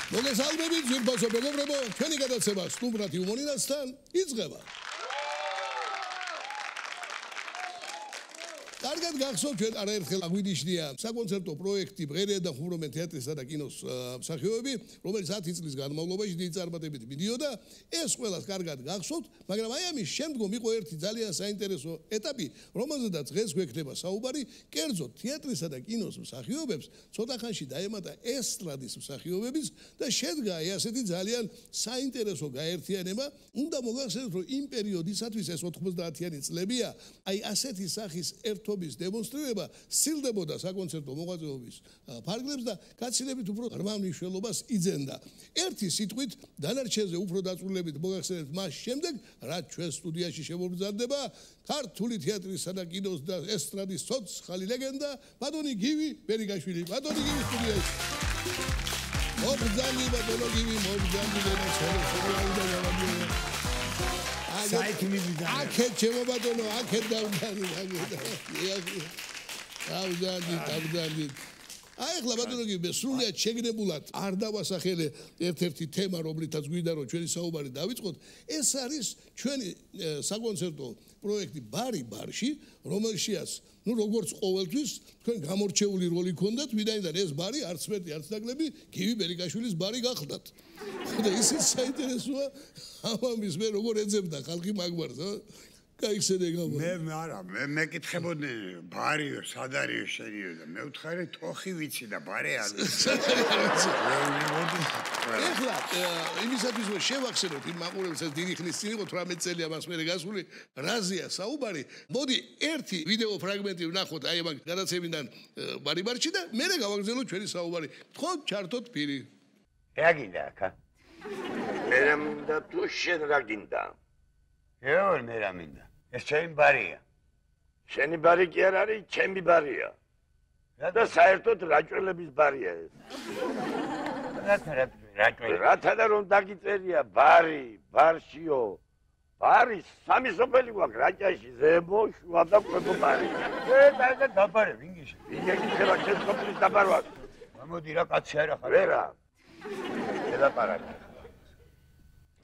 მოგესალმებით ძვირფასო მეგობრებო, ჩვენი გადაცემა სტუმრად იუმორინასთან იწყება. კარგად გახსოვთ, ჩვენ არაერთხელ აგვინიშნია საკონცერტო პროექტი „ბღერია და ხუმრობენ თეატრისა და კინოს მსახიობები, რომელიც 10 წლის განმავლობაში დიდი წარმატებით მიდიოდა. ეს ყველას კარგად გახსოვთ, მაგრამ აი ამის შემდგომ იყო ერთი ძალიან საინტერესო ეტაპი, რომელზედაც დღეს გვექნება საუბარი, კერძოდ თეატრისა და კინოს მსახიობებს ცოტა ხანში დაემატა ესტრადის მსახიობებიც და შედგა ასეთი ძალიან საინტერესო გაერთიანება. უნდა მოგახსენოთ, რომ იმ პერიოდისათვის ეს 90-იანი წლებია, აი ასეთი სახის ერთობის დემონსტრირება სცილდებოდა საკონცერტო მოღვაწეობის ფარგლებს და გაცილებით უფრო ღრმა მნიშვნელობას იძენდა. ერთი სიტყვით დანარჩენზე უფრო დაწვრილებით მოგახსენებთ მას შემდეგ, რაც ჩვენ სტუდიაში შემოგზარდება ქართული თეატრისა და კინოს და ესტრადის ცოცხალი ლეგენდა ბატონი გივი ბერიგაშვილი. ბატონი გივი სტუდიაში. მოგზაურობა ბატონი გივი, მოგზაურობა აქეთ ჩემო ბატონო, აქეთ დავდანით. აი ახლა ბატონო გივი სრულიად შეგნებულად არ დავასახელე ერთ-ერთი თემა, რომლითაც გვინდა რომ ჩვენი საუბარი დავიწყოთ. ეს არის ჩვენი საკონცერტო პროექტი ბარი ბარში, რომელშიაც როგორც ყოველთვის თქვენ გამორჩეული როლი გქონდათ, ვინაიდან ეს ბარი არც მეტი არც ნაკლები გივი ბერიგაშვილის ბარი გახლდათ. და ისიც საინტერესოა ამის მე როგორ ეძებდა ხალხი მაგბარს, გაიხსენე გამო. მე მეკითხებოდი ბარიო, სად არისო შენიო და მე ვთხარი თოხი ვიცი და ბარი არ ვიცი. ეხლა იმისათვის რომ შევახსენოთ იმ მაყურებელს ეს დიდი ხნის წინ იყო 18 წელია მას მერე გასული, რაზეა საუბარი. მოდი ერთი ვიდეო ფრაგმენტი ვნახოთ აი ამ გადაცემიდან ბარი-ბარში და მერე გავაგზავნოთ ჩვენი საუბარი. თქვენ ჩართოთ პირი. რა გინდა აქა? მე რა მინდა თუ შენ რა გინდა? ეორ მე რა მინდა? ეს ჩემი ბარია. შენი ბარი კი არ არის, ჩემი ბარია. და საერთოდ რაჭველების ბარია ეს. რათა და რომ დაგიწერია ბარი, ბარშიო. ბარი სამი სოფელი გვაქვს რაჭაში, ზემო, შუა და ქვემო ბარი. და დაბარე, ვინგიში. ვინგი ხება ჩემ სოფლის დაბარვას. გამოდი რა კაცი არა ხარ. ვერა. ელაპარაკე.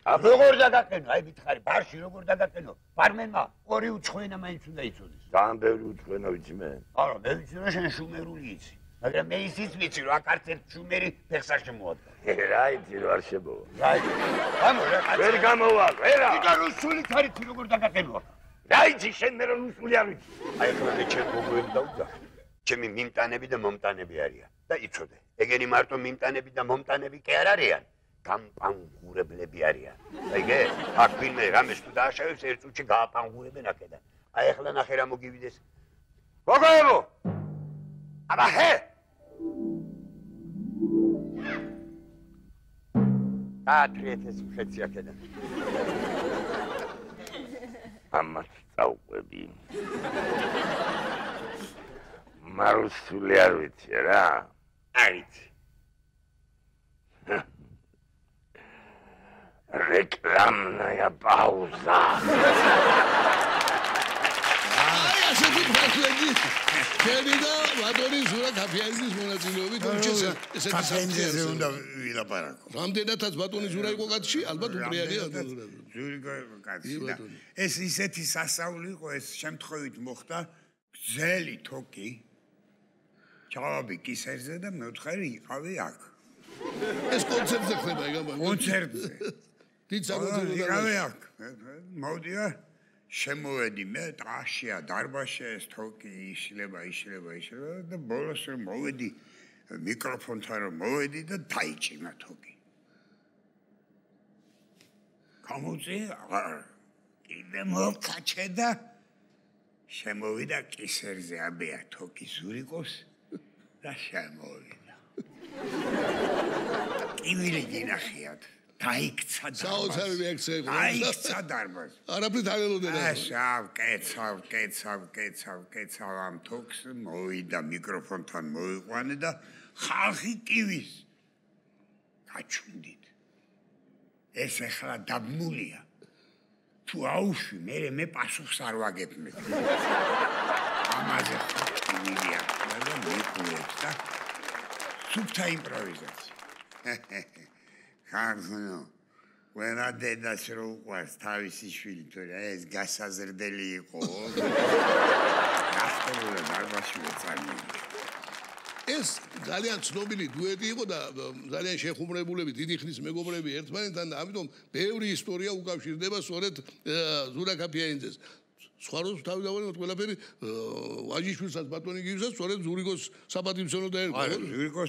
როგორ დაგაყენო? აი მითხარი, ბარში როგორ დაგაყენო? ბარმენმა ორი უცხოენა მაინც უნდა იცოდეს. ძალიან ბევრი უცხოენა ვიცი მე. არა, მე ვიცი რომ შენ შუმერული იცი. მაგრამ მე ისიც ვიცი რომ აქ არც ერთ შუმერი ფეხს არ შემოადგა. რა იცი რომ არ შემოვა. ვერ გამოვა, ვერა. იდა რუსულით არ იცი როგორ დაგაყენო. რა იცი შენ მე რომ რუსული არ ვიცი. აი ახლა მე ჩემ გოგოებს დავუძახ. ჩემი მიმტანები და მომტანები არიან და იცოდე. ეგენი მარტო მიმტანები და მომტანები კი არ არიან. გამპანგურებლები არიან. აიგე? აქ ვინმე რამეს თუ დააშავებს ერთ წუთში გააპანგურებენ აქედან. აი ახლა ნახე რა მოგივიდეს. გოგოებო! აბა ჰე! ათრიეთეს ხეცი აქედან. ამას წაუყვები. მარუსული არ ვიცი რა. აიცი. Reklamная пауза. აი ასეთი ფრაგმენტი. შენიდა ბატონი ზურა კაფეანძის მონაწილეობით ესეთი კაფეანძეზე უნდა ვილაპარაკო. რამდენადაც ბატონი ზურა იყო კაცში, ალბათ უპრეარია. ზური კაცი. ეს ისეთი სასწაული იყო, ეს შემთხვევით მოხდა გზელი თოკი. ჩავაბი კისერზე და მე ვთხარი იყავი აქ. ეს კონცერტზე ხდება ეგ ამბავი. კონცერტზე. დიდ საკონცერტო იყავი აქ. მოვდია შემოვედი მე ტყაშია დარბაზში ეს თოკი იშლება და ბოლოს რომ მოვედი მიკროფონთან რომ მოვედი და დაიჭიმა თოკი. გამოწი კიდე მოვკაჩე და შემოვიდა კისერზე აბია თოკი ზურიკოს და შემოვიდა. ივილი გინახიათ. დაიქცა საოცარი რეაქცია იყო. დაიქცა დარბაზი. არაფრით არ ელოდნენ. კეცავ ამ თოქს მოვიდა მიკროფონთან მოიყვანე და ხალხი კივის. გაჩვდით. ეს ახლა დაბმულია. თუ აუშვი, მე პასუხს არ ვაგებ მე. ამაზე ხმილია და მეკულებს და სუფთა იმპროვიზაცია. ხახნო ყველა დედას რო უყვარს თავისი შვილი თორე ეს გასაზრდელი იყო ახლა დარბაზში წამოვიდა ეს ძალიან ცნობილი დუეტი იყო და ძალიან შეხუმრებულები დიდი ხნის მეგობრები ერთმანეთთან და ამიტომ ბევრი ისტორია უკავშირდება სწორედ ზურაკ-აფიაინძეს სხვა როს თავი დავალებთ ყველაფერი ვაჟიშვილსაც ბატონი გივისაც სწორედ ზურიკოს საპატივცემლო დაერქვა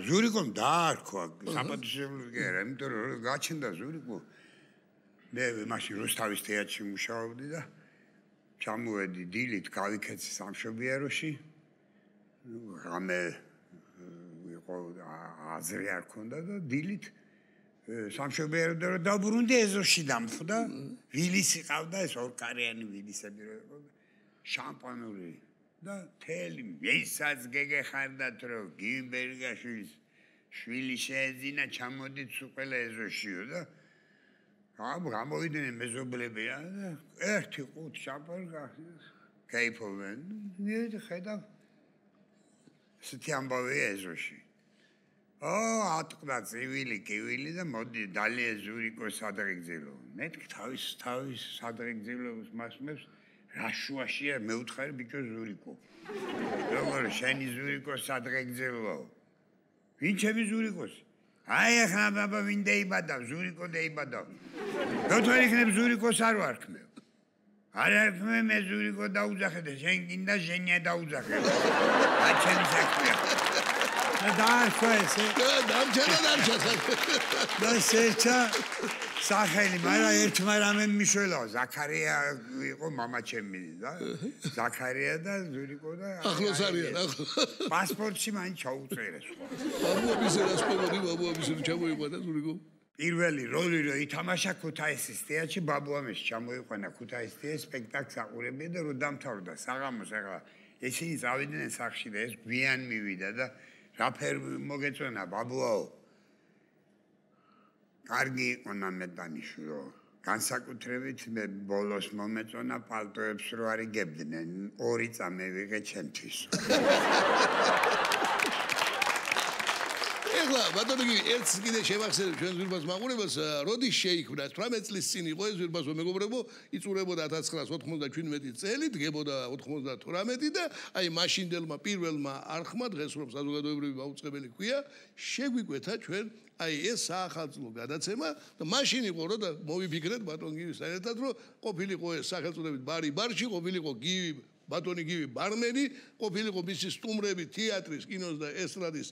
ზურიკომ დაარქვა საპატივცემლო კი არა იმიტომ რომ გაჩნდა ზურიკო მე მაშინ რუსთავის თეატრში მუშაობდი და ჩამოვედი დილით გავიქეცი სამშობიაროში რამე იყო აზრი არ ქონდა და დილით სამშობიაროდან რომ დაბრუნდი ეზოში დამხვდა ვილისი ყავდა ეს ორკარიანი ვილისები რო შამპანური და თელი ვისაც გეგეხარდათ რომ გიბერგაშვილის შვილი შეეძინა ჩამოდით სულ ყველა ეზოშიო და გამოვიდნენ მეზობლები და ერთი ყუთ შამპანი გაიფოვენ მე ხედავ სეთი ამბავია ეზოში ატყდა წივილი კივილი და მოდი დალია ზურიკო სადღეგრძელო მეთქი თავის სადღეგრძელოს მასმებს რა შუაშია მე უთხარი ბიჭო ზურიკო როგორ შენი ზურიკო სადღეგრძელო ვინ ჩემი ზურიკოსი აი ახლა ბაბა ვინ დაიბადა ზურიკო დაიბადა როთვარ იქნებ ზურიკოს არ ვარქმევ არ არქმევ მე ზურიკო დაუძახე და შენ გინდა ჟენია დაუძახე რა ჩემი საქმეა დაარქვა ესე და შეჭა სახელი მაგრამ ერთმა რამე მიშველა ზაქარია იყო მამა ჩემი და ზაქარია და ზურიკო და ახლოს არიან პასპორტში მან ჩაუწერეს ხო ბაბუამის ჩამოიყვანა ზურიკო პირველი როლი რო ითამაშა ქუთაისის თეატრში ბაბუამის ჩამოიყვანა ქუთაისის თეატრში სპექტაკლს აყურებია და რო დამთავრდა საღამოს ახლა ესენი წავიდნენ სახლში და ეს გვიან მივიდა და რაფერ მოგეწონა ბაბუაო კარგი იყო ნამედანიშვილო განსაკუთრებით მე ბოლოს მომეწონა პალტოებს რო არიგებდნენ 2 წამე ვიღე ჩემთვის ეხლა ბატონი ერთს კიდე შევახსენებ ჩვენ ზურბას მაყურებას როდის შეიქმნა 18 წლის წინ იყო ეს ზურბასო მეგობრებო იწურებოდა 1997 წელი დგებოდა 98 და აი მაშინდელმა პირველმა არხმა დღეს რომ საზოგადოებრივი მაუწყებელი ქვია შეგვიკვეთა ჩვენ აი ეს საახალწლო გადაცემა და მაშინ იყო რომ და მოვიფიქრეთ ბატონ გივისთან ერთად რომ ყოფილიყო ეს სახელწოდებით ბარი ბარში ყოფილიყო გივი ბატონი გივი ბარმენი ყოფილიყო მისი სტუმრები თეატრის კინოს და ესტრადის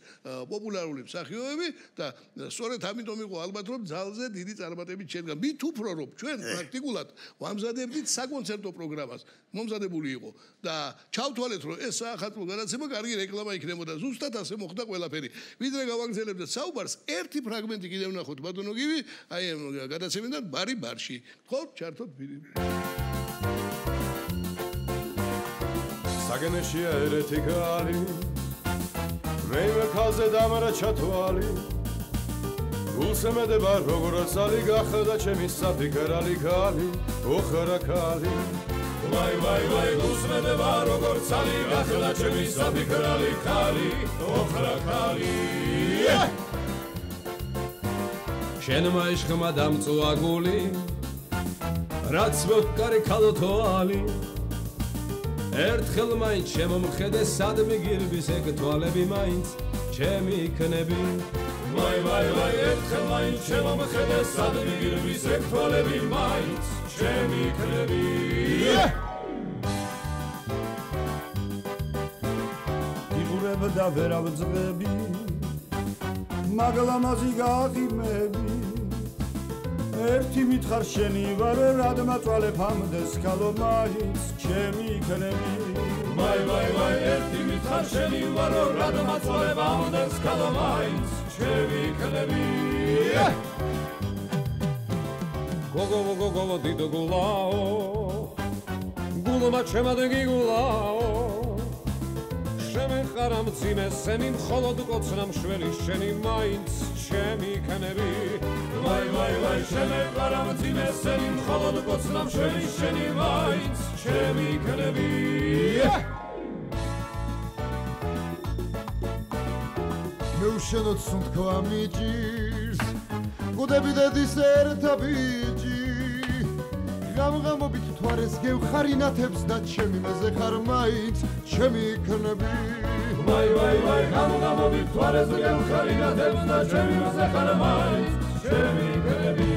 პოპულარული მსახიობები და სწორედ ამიტომ იყო ალბათ რომ ძალზე დიდი წარმატებით შედგა მით უფრო რომ ჩვენ პრაქტიკულად ვამზადებდით საკონცერტო პროგრამას მომზადებული იყო და ჩავთვალეთ რომ ეს საახალწლო გადაცემა კარგი რეკლამა იქნებოდა ზუსტად ასე მოხდა ყველაფერი ვიდრე გავაგზავნებდეთ საუბარს ერთი ფრაგმენტი კიდევ ვნახოთ ბატონო გივი აი გადაცემიდან ბარი ბარში ხო ჩართოთ ვიდი საგენეშია ერეთი გალი მე მერქალზე დამარა ჩათვალი გულსემედება როგორც ალი გახდა ჩემი საფიქრალი გალი ოხრაკალი ვაი ვაი ვაი გულსემედება როგორც ალი გახდა ჩემი საფიქრალი გალი ოხრაკალი შენ მაიშხმა დამწვა გული რაც მოკარი ქალოთვალი ერთხელ მაინც შემომხედე სადმე გირბის ეგ თვალები მაინც ჩემი იქნები ვაი ვაი ვაი ერთხელ მაინც შემომხედე სადმე გირბის ეგ თვალები მაინც ჩემი იქნები იღურებდა ვერავძღები მაგლამაზი გააღიმები ერთი მითხარ შენი ვარ რადმა წვალებ ამდეს ქალო მაინც ჩემი იქნები ვაი ვაი ვაი ერთი მითხარ შენი ვარ რადმა წვალებ ამდეს ქალო მაინც ჩემი იქნები გოგო დიდო გულაო გულმა ჩემად გიგულაო შემეხარა მძიმე სენი მხოლოდ კოცნა მშველი შენი მაინც ჩემი იქნები ვაი ვაი ვაი შემეხარა მძიმე სენი მხოლოდ კოცნა მშველი შენი მაინც ჩემი იქნები მე უშენოდ სუნთქვა მიჭირს გუდები დედისერთა ბიჭი ღამ-ღამობით თვარეს გევხარინათებს და ჩემი მეზე ხარ მაინც ჩემი ქნები ვაი ვაი ვაი ღამ-ღამობით თვარეს გევხარინათებს და ჩემი მეზე ხარ მაინც ჩემი ქნები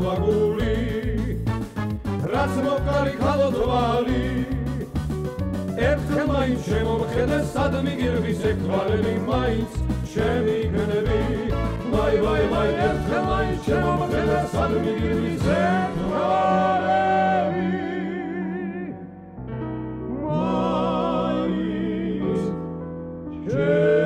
ზვაგული რაც მოკარი ქალო თვალი ერთხელ მაინც შემომხედე სად მიგირვის ეგ თვალები მაინც ჩემი გნები ვაი ვაი ვაი ერთხელ მაინც შემომხედე სად მიგირვის ეგ თვალები მაინც ჩემი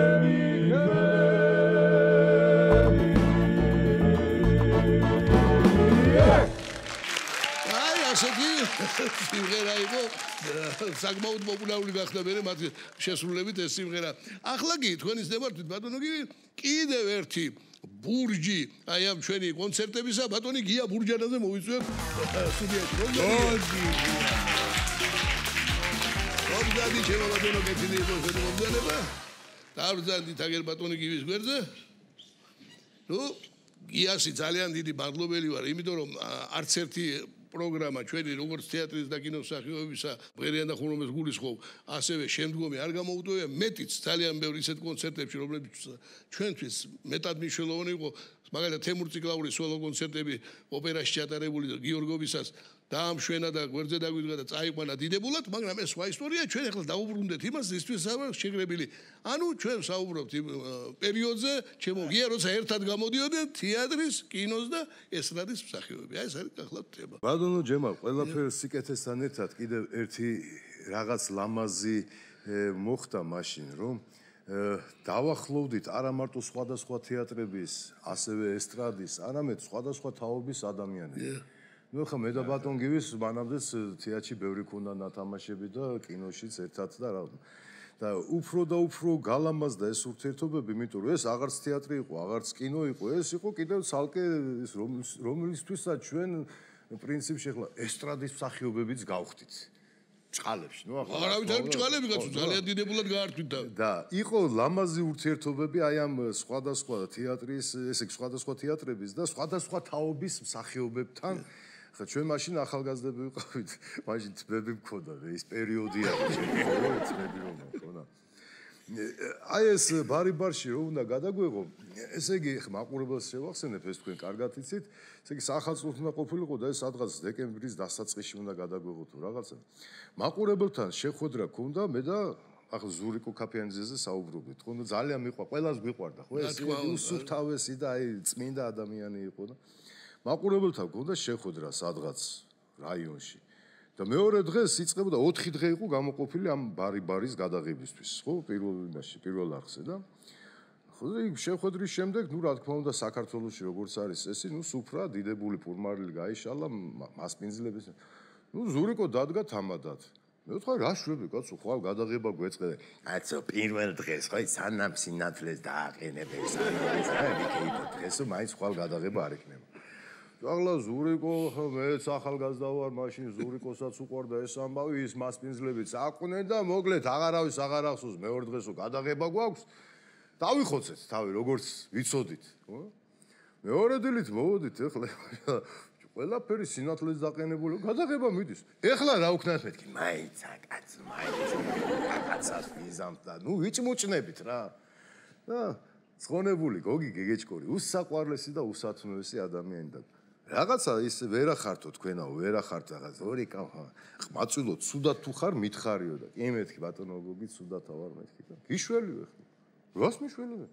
სიმღერა იყო საკმაოდ პოპულარული გახდა მე მათი შესრულებით ეს სიმღერა. ახლა კი თქვენის ნებართვით ბატონო კიდევ ერთი ბურჯი აი ამ ჩვენი კონცერტებისა ბატონი გია ბურჯანაძე მოვიწვევ სტუდიაში. მომდადი ჩემო ბატონო კეთილი იყო ეს მომდანება. დავზარდით აგერ ბატონი გივის გვერდზე. ნუ გიასი ძალიან დიდი მადლობელი ვარ, იმიტომ რომ არც ერთი პროგრამა ჩვენი როგორც თეატრის და კინოს მსახიობებისა ბღერიან და ხურონის გულისხმობ ასევე შემდგომი არ გამოუტოვია მეტიც ძალიან ბევრი ისეთ კონცერტებში რომლებიც ჩვენთვის მეტად მნიშვნელოვანი იყო მაგალითად თემურ ციკლაურის სოლო კონცერტები ოპერაში ჩატარებული გიორგოვისას დაამშვენა და გვერდზე დაგვიდგა და წაიყვანა დიდებულად მაგრამ ეს სხვა ისტორია ჩვენ ახლა დავუბრუნდეთ იმას ისთვის შეგრებილი ანუ ჩვენ საუბრობთ იმ პერიოდზე ჩემო გია როცა ერთად გამოდიოდნენ თეატრის კინოს და ესტრადის მსახიობები აი ეს არის ახლა თემა ბატონო ჯემალ ყველაფერს სიკეთესთან ერთად კიდევ ერთი რაღაც ლამაზი მოხდა მაშინ რომ დავახლოვდით არა მარტო სხვადასხვა თეატრების ასევე ესტრადის არამედ სხვადასხვა თაობის ადამიანები ნუ ხა მე და ბატონ გივის მანამდეც თეატრში ბევრი ქონდა ნათამაშები და კინოშიც ერთად და რა და უფრო გალამაზდა ეს ურთიერთობები, იმიტომ რომ ეს აღარც თეატრი იყო, აღარც კინო იყო, ეს იყო კიდევ ცალკე რომელისთვისაც ჩვენ პრინციპში ახლა ესტრადის მსახიობებიც გავხდით. ჭყალებში, ნუ ახლა არავით არ ჭყალები გაცო, ძალიან დიდებულად გაართვით და იყო ლამაზი ურთიერთობები აი ამ სხვადასხვა თეატრის, ესე სხვადასხვა თეატრების და სხვადასხვა თაობის მსახიობებთან ხა ჩვენ მაშინ ახალგაზრდები ვიყავით, მაშინ თბები მქონდა ეს პერიოდი არის, თბები რომ მქონდა. აი ეს ბარი-ბარში რომ უნდა გადაგვეღო, ესე იგი ხა მაყურებელს შევახსენებ ეს თქვენ კარგად იცით, ესე იგი სახელმწიფო უნდა ყოფილიყო და ეს სადღაც დეკემბრის დასაწყისში უნდა გადაგვეღო თუ რაღაცა. მაყურებელთან შეხვედრა ქონდა მე და ახლა ზურიკო კაფეანძეზე საუბრობდით, ხო? ძალიან მიყვარდა, ყველას გვიყვარდა, ხო? ეს უსუფთავესი და აი წმინდა ადამიანი იყო და მაყურებელთან გქონდა შეხვედრა სადღაც რაიონში და მეორე დღეს იწყებოდა 4 დღე იყო გამოყოფილი ამ ბარი-ბარის გადაღებისთვის, ხო? პირველ არხზე და ხო იქ შეხვედრის შემდეგ, ნუ რა თქმა უნდა საქართველოში როგორც არის წესი, ნუ სუფრა დიდებული ფურმარილი გაიშალა მასპინძლების. ნუ ზურიკო დადგა თამადად. მე ვთქვი რა შვები კაცო, ხვალ გადაღება გვეწყდა. კაცო პირველ დღეს ხო სანამ სინათლეს დააყენებენ სანამ დღესო მაინც ხვალ გადაღება არ იქნება. ახლა ზურიკო მეც ახალგაზრდა ვარ, მაშინ ზურიკოსაც უყვარდა ეს ამბავი, ის მასპინძლებიც აყვნენ და მოკლედ აღარავის აღარ ახსოვს მეორე დღესო გადაღება გვაქვს. დავიხოცეთ თავი როგორც ვიცოდით, ხო? მეორე დილით მოვოდით ახლა ყველაფერი სინათლეს დაყენებული, გადაღება მიდის. ეხლა რა ვქნათ მეთქი? მაინც აკაცო, მაინც აკაცას ვიზამთ და ნუ ვიჭმუჭნებით რა. და ცხონებული გოგი გეგეჭკორი, უსაყვარლესი და უსათმევესი ადამიანი და რაღაცა ის ვერახართო თქვენაო, ვერახართ რაღაც ორიკა ხმაწვილო, ცუდად თუ ხარ მითხარიო და კი მეთქი ბატონო გოგი ცუდათა ვარ მეთქი და გიშველივე ხა. რას მიშველივე?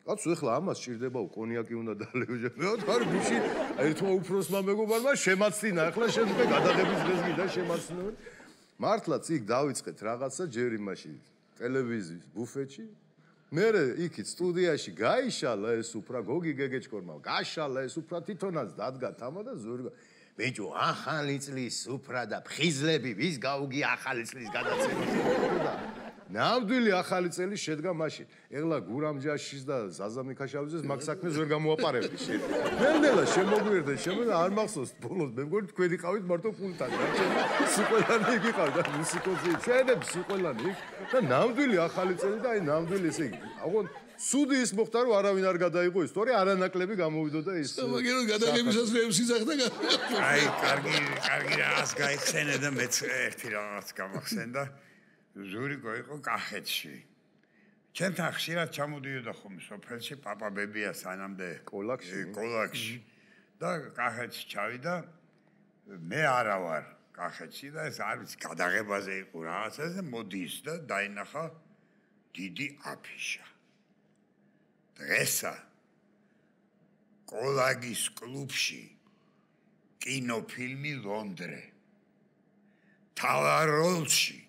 კაცო ეხლა ამას ჭირდებაო კონიაკი უნდა დალევჟე. მე ვთქვი გუში ერთმა უფროსმა მეგობარმა შემაცდინა, ახლა შემდგე გადაღების დღეს გიდა შემაცდინო. მართლაც იქ დავიწყეთ რაღაცა ჯერ იმაში ტელევიზიის ბუფეტში მე იქით სტუდიაში გაიშალა ეს უფრა გოგი გეგეჭკორმა გაშალა ეს უფრა თვითონაც დადგა თამა და ზურგა ბიჭო ახალი წლის უფრა და ფხიზლები ვის გაუგი ახალი წლის გადაცემის და ნამდვილი ახალი წელი შედგა მაშინ ეხლა გურამჯაშის და ზაზამიქაშავილის მაგ საქმეს ვერ გამოაპარებდი შენ ნელ-ნელა შემოგვიერთდა შემოდა არ მახსოვს ბოლოს მე მგონი თქვენი ყავით მარტო პულტად სიყველანი გიყავდა მუსიკოსი ჩვენებს სიყველანი და ნამდვილი ახალი წელი და აი ნამდვილი ესე იგი აღონ სუდი ის მოხდა რომ არავინ არ გადაიღო ისტორია არანაკლები გამოვიდოდა ის მაგრამ გადაღებისას მე ვსიზახდა აი კარგი რაღაც გაიხსენე და მეც ერთი რაღაც გამახსენდა ზურიკო იყო კახეთში. ჩემთან ხშირად ჩამოდიოდა ხომ სოფელში პაპა ბებია სანამდე კოლაქში. და კახეთში ჩავიდა მე არა ვარ კახეთში და ეს არის გადაღებაზე იყო რაღაცაზე მოდის და დაინახა დიდი აფიშა. დღესა კოლაგის კლუბში კინოფილმი ლონდრე. თავარ როლში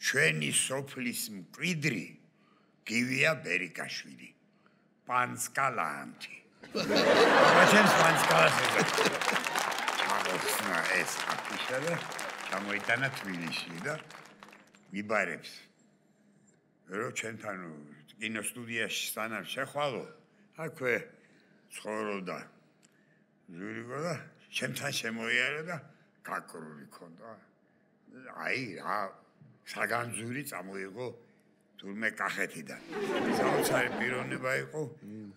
ჩვენი სოფლის მკვიდრი გივია ბერიკაშვილი პანსკალანტი ჩემს პანსკალას აღსნა ეს აფიშა და გამოიტანა თბილისში და მიბარებს რომ ჩვენთან კინოსტუდიაში სანამ შეხვალო აქვე ცხოვრობდა ზურიკო და ჩემთან შემოიარა და გაკრული ქონდა აი რა საგანძური წამოიღო თურმე კახეთიდან. საოცარი პიროვნება იყო,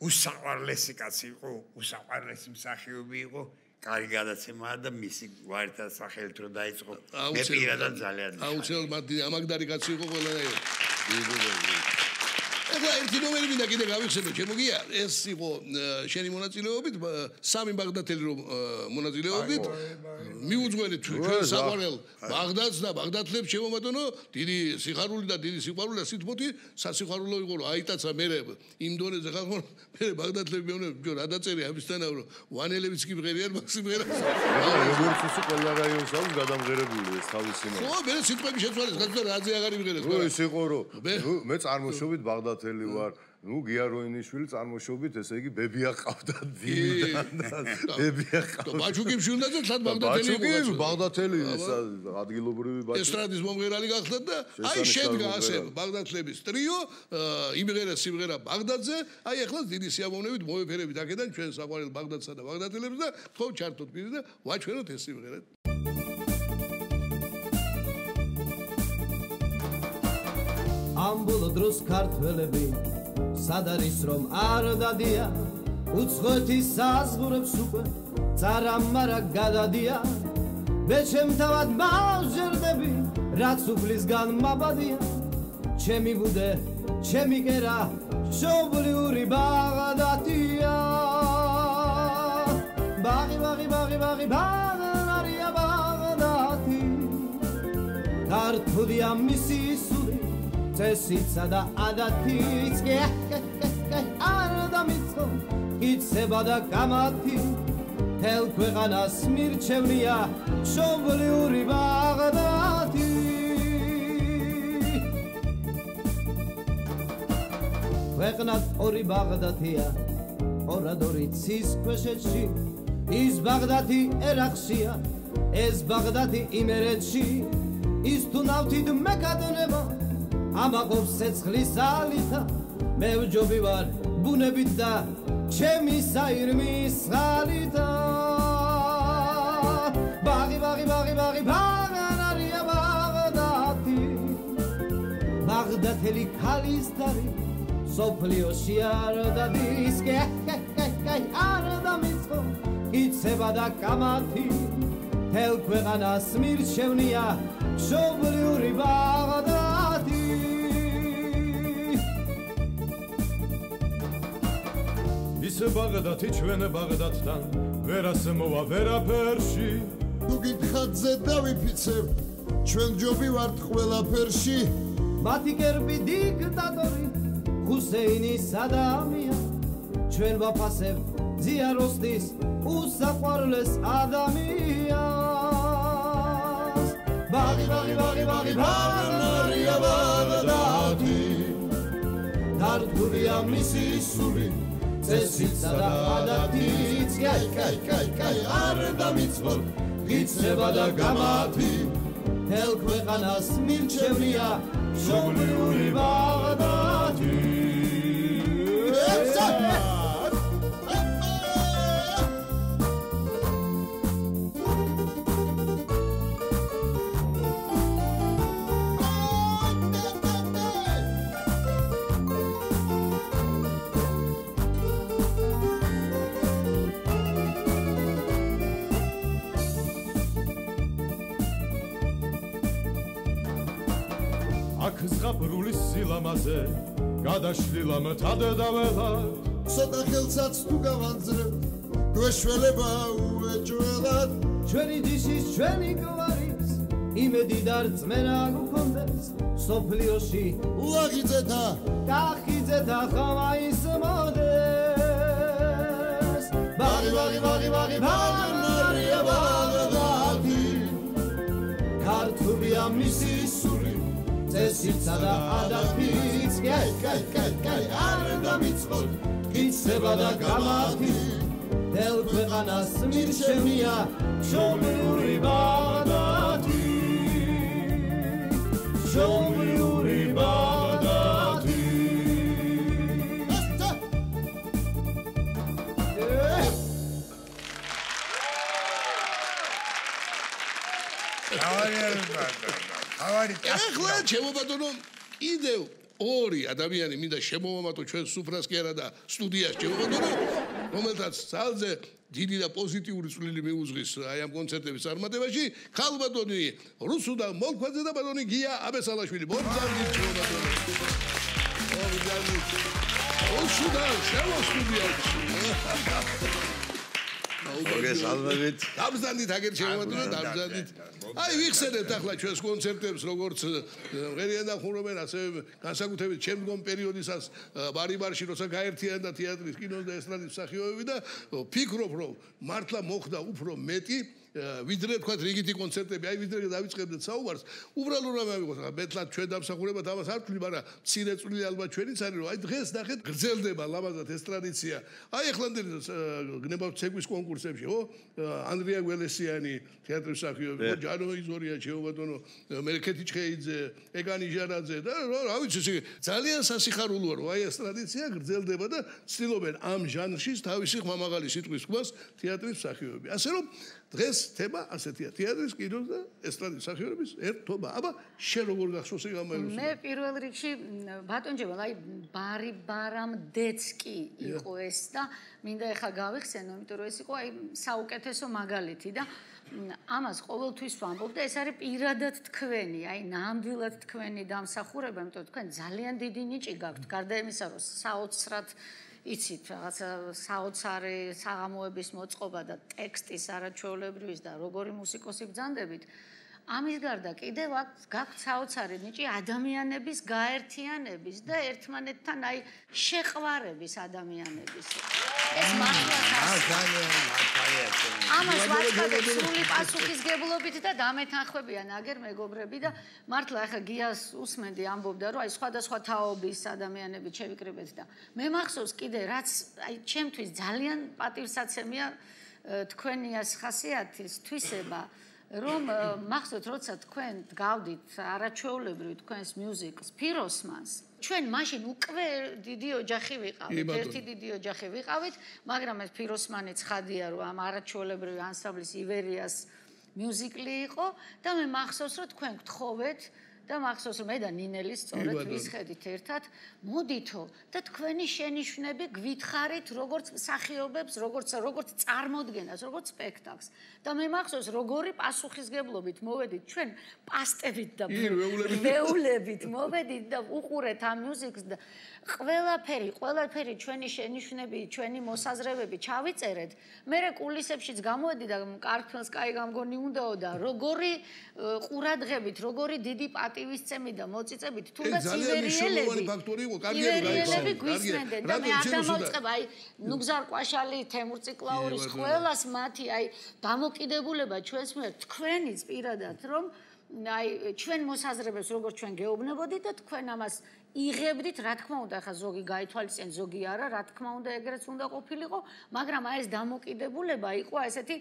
უსაყვარლესი კაცი იყო, usაყვარლესი მსახიობი იყო, კარგი გადაცემაა და მისი ვართა სახელით რო დაიწყო. მე პირადად ძალიან აუცილებლად ამაგდარი კაცი იყო ყველანაირად. ეხლა ერთი ნომერი მინდა კიდე გავიხსენო ჩემო გია ეს იყო შენი მონაწილეობით სამი ბაღდათელი რომ მონაწილეობით მიუძღვენეთ ჩვენ საყვარელ ბაღდათს და ბაღდათლებს შემომატონო დიდი სიხარული და დიდი სიყვარული და სითბოთი სასიხარულო იყო რომ აიტაცა მე იმ დონეზე ხალხო მე ბაღდათლები მეუბნე ბიჭო რა დაწერე ამისთანა რომ ვანელებიც კი მღერიან მაქსიმ მღერას როგორც ის ყველა რაიონს აქვს გადამღერებული ეს თავისი ნო ხო მე სიტყვები შეცვალეს გაძდა რაზე აღარ იმღერეს ხო ის იყო რომ მე წარმოშობით ბაღდათელი ვარ ნუ გიაროინიშვილი წარმოშობით ესე იგი ბებია ყავდა დინიდან ბებია ყავდა ბაჩუკი მშვილდა და თან ბაღდათელი იყო ბაღდათელი ადგილობრივი ბაჩუკი ესტრადის მომღერალი გახდა და აი შედგა ასე ბაღდათლების ტრიო იმღერა სიმღერა ბაღდათზე აი ახლა დიდი სიამოვნებით მოეფერებით აქედან ჩვენ საყვარელ ბაღდათსა და ბაღდათელებს და თქო ჩართოთ პირი და ვაჩვენოთ ეს სიმღერა ამბოლო დროს ქართველები სად არის რომ არ დადია უცხოეთის საზღვრებს უკვე წარამარა გადადია მე ჩემთავად მავჟერდები რაც უფლისგან მაბადია ჩემი ბუდე ჩემი კერა მშობლიური ბაღდათია ბაღი ბაღარია ბაღდათი ქართულია მისი სული წესიცა და ადათიც არ დამიწყო კიცება და გამათი თელ ქვეყანას მირჩევნია მშობლიური ბაღდათი ქვეყნად ორი ბაღდათია ორადორი ცის ქვეშეთში ის ბაღდათი ერაყშია ეს ბაღდათი იმერეთში ის თუ ნავთით მეკადნება ამაყობს ცეცხლის ალითა მე ვჯობი ვარ ბუნებით და ჩემი საირმის ხალითა ბაღი ბაღარია ბაღდათი ბაღდათელი ქალისდარი სოფლიოში არ დადის არ დამიწყო კიცება და კამათი თელ ქვეყანას მირჩევნია მშობლიური ბაღდათი ის ბაღდათი ჩვენ ბაღდათთან ვერას მოვა ვერაფერში თუ გითხათ ზე დავიფიცებ ჩვენ ჯობი ვართ ყველაფერში მათი კერპი დიქტატორი ჰუსეინის ადამია ჩვენ ვაფასებ ზიაროსტის უსაყვარლეს ადამიანს ბაღი ბაღარია ბაღდათი და ქართულია მისი სული წესიცა და ადათიც კაი არ დამიწყოთ გიცება და გამათი თელ ქვეყანას მირჩევნია მშობლიური ბაღდადი ზღაპრულის სილამაზე გადაშლილა მთად დაველად ცოტა ხელსაც თუ გავანძრებ გვეშველება უეჭველად ჩვენი ჯიშის ჩვენი გვარის იმედი და რწმენა გქონდეს სოფლიოში უაღიძეთა დახიძეთა ხამა ის მოდეს ბაღი მარია ბაღდადი ქართულია მისი სული წესიცა და ადათიც კაი არ დამიწყოთ გიცება და გამათი თელ ქვეყანას მირჩევნია მშობლიური ბაღდადი მშობლიური ბაღდადი ახლა ჩემობატონო კიდევ ორი ადამიანი მინდა შემოვამატო ჩვენ სუფრას კი არა და სტუდიაში ჩემობატონო რომელთაც ძალზე დიდი და პოზიტიური წვლილი მიუძღვის აი ამ კონცერტების წარმატებაში ხალბატონი რუსუდა მოლქვაძე და ბატონი გია აბესალაშვილი მომძაბნით ჩემობატონო რუსუდა შემო სტუდიაში მოგესალმებით. დამზადით აგერ შემოვატანო დამზადით. აი ვიხსენებთ ახლა ჩვენს კონცერტებს როგორც ღერიან და ხუმრობენ ასევე განსაკუთრებით შემდგომ პერიოდისას ბარი-ბარში როცა გაერთიანდა თეატრის, კინოს და ესტრადის მსახიობები და ფიქრობ რომ მართლა მოხდა უფრო მეტი ვიდრე თქვა რიგითი კონცერტები, აი ვიდრე დავიწყებდეთ საუბარს, უბრალოდ რა მივიღოთ, მეტლად ჩვენ დამსახურებად ამას არ ვთვლი, მაგრამ მცირე წვლილი ალბათ ჩვენიც არის, რომ აი დღეს ნახეთ გრძელდება ლამაზად ეს ტრადიცია. აი ახლანდელი გნებავთ ცეკვის კონკურსებში, ხო? ანდრია გველესიანი თეატრის მსახიობი, ჯანო იზორია, ჩემობატონო, მელქეთი ჩხეიძე, ეგანი ჟარაძე და რა ვიცი, ძალიან სასიხარულოა, რომ აი ეს ტრადიცია გრძელდება და ცდილობენ ამ ჟანრში თავისი ხმამაღალი სიტყვის თქმას თეატრის მსახიობები. ასე რომ დღეს თემა ასეთია თეატრის, კინოს და ესტრადის მსახიობების ერთობა. აბა შენ როგორ გახსოვს ეგ ამაეროს? მე პირველ რიგში ბატონჯებო, აი ბარი-ბარამდეც კი იყო ეს და მინდა ეხა გავიხსენო, იმიტომ რომ ეს იყო აი საუკეთესო მაგალითი და ამას ყოველთვის ვამბობ და ეს არის პირადად თქვენი, აი ნამდვილად თქვენი დამსახურება, იმიტომ რომ თქვენ ძალიან დიდი ნიჭი გაქვთ, გარდა იმისა, რომ საოცრად იცით რაღაცა საოცარი საღამოების მოწყობა და ტექსტის არაჩვეულებრივის და როგორი მუსიკოსი ბრძანდებით. ამის გარდა კიდევ გაქვთ საოცარი ნიჭი ადამიანების გაერთიანების და ერთმანეთთან აი შეყვარების ადამიანების. ეს მართლა ამას ვაწყობთ სრული პასუხისგებლობით და დამეთანხმებიან აგერ მეგობრები და მართლა ახლა გიას უსმენდი ამბობდა რომ აი სხვადასხვა თაობის ადამიანები შევიკრიბეთ და მე მახსოვს კიდე რაც აი ჩემთვის ძალიან პატივსაცემია თქვენი ეს ხასიათის თვისება რომ მახსოვთ როცა თქვენ გავდით არაჩვეულებრივ თქვენს მიუზიკლს ფიროსმანს ჩვენ მაშინ უკვე დიდი ოჯახი ვიყავით ერთი დიდი ოჯახი ვიყავით მაგრამ ეს ფიროსმანი ცხადია რომ ამ არაჩვეულებრივ ანსამბლის ივერიას მიუზიკლი იყო და მე მახსოვს რომ თქვენ გთხოვეთ და მახსოვს რომ მე და ნინელი სწორედ ვისხედით ერთად მოდითო და თქვენი შენიშვნები გვითხარით როგორც მსახიობებს როგორც წარმოდგენას როგორც სპექტაკლს და მე მახსოვს როგორი პასუხისგებლობით მოვედით ჩვენ პასტებით და ვეულებით მოვედით და უყურეთ ამ მიუზიკლს და ყველაფერი ჩვენი შენიშვნები ჩვენი მოსაზრებები ჩავიწერეთ მე კულისებშიც გამოვედი და კარტფილს კაი გამგონი უნდაო და როგორი ყურადღებით როგორი დიდი პატივისცემი და მოწიწებით თუნდაც ივერიელები გვისმენდნენ და მე არ დამოვწყებ აი ნუგზარ კვაშალი თემურ ციკლაურის ყველას მათი აი დამოკიდებულება ჩვენს მიერ თქვენიც პირადად რომ აი ჩვენ მოსაზრებებს როგორც ჩვენ გეუბნებოდით და თქვენ ამას იღებდით, რა თქმა უნდა, ახლა ზოგი გაითვალისწინეთ, ზოგი არა, რა თქმა უნდა, ეგრეც უნდა ყოფილიყო, მაგრამ აი ეს დამოკიდებულება იყო ესეთი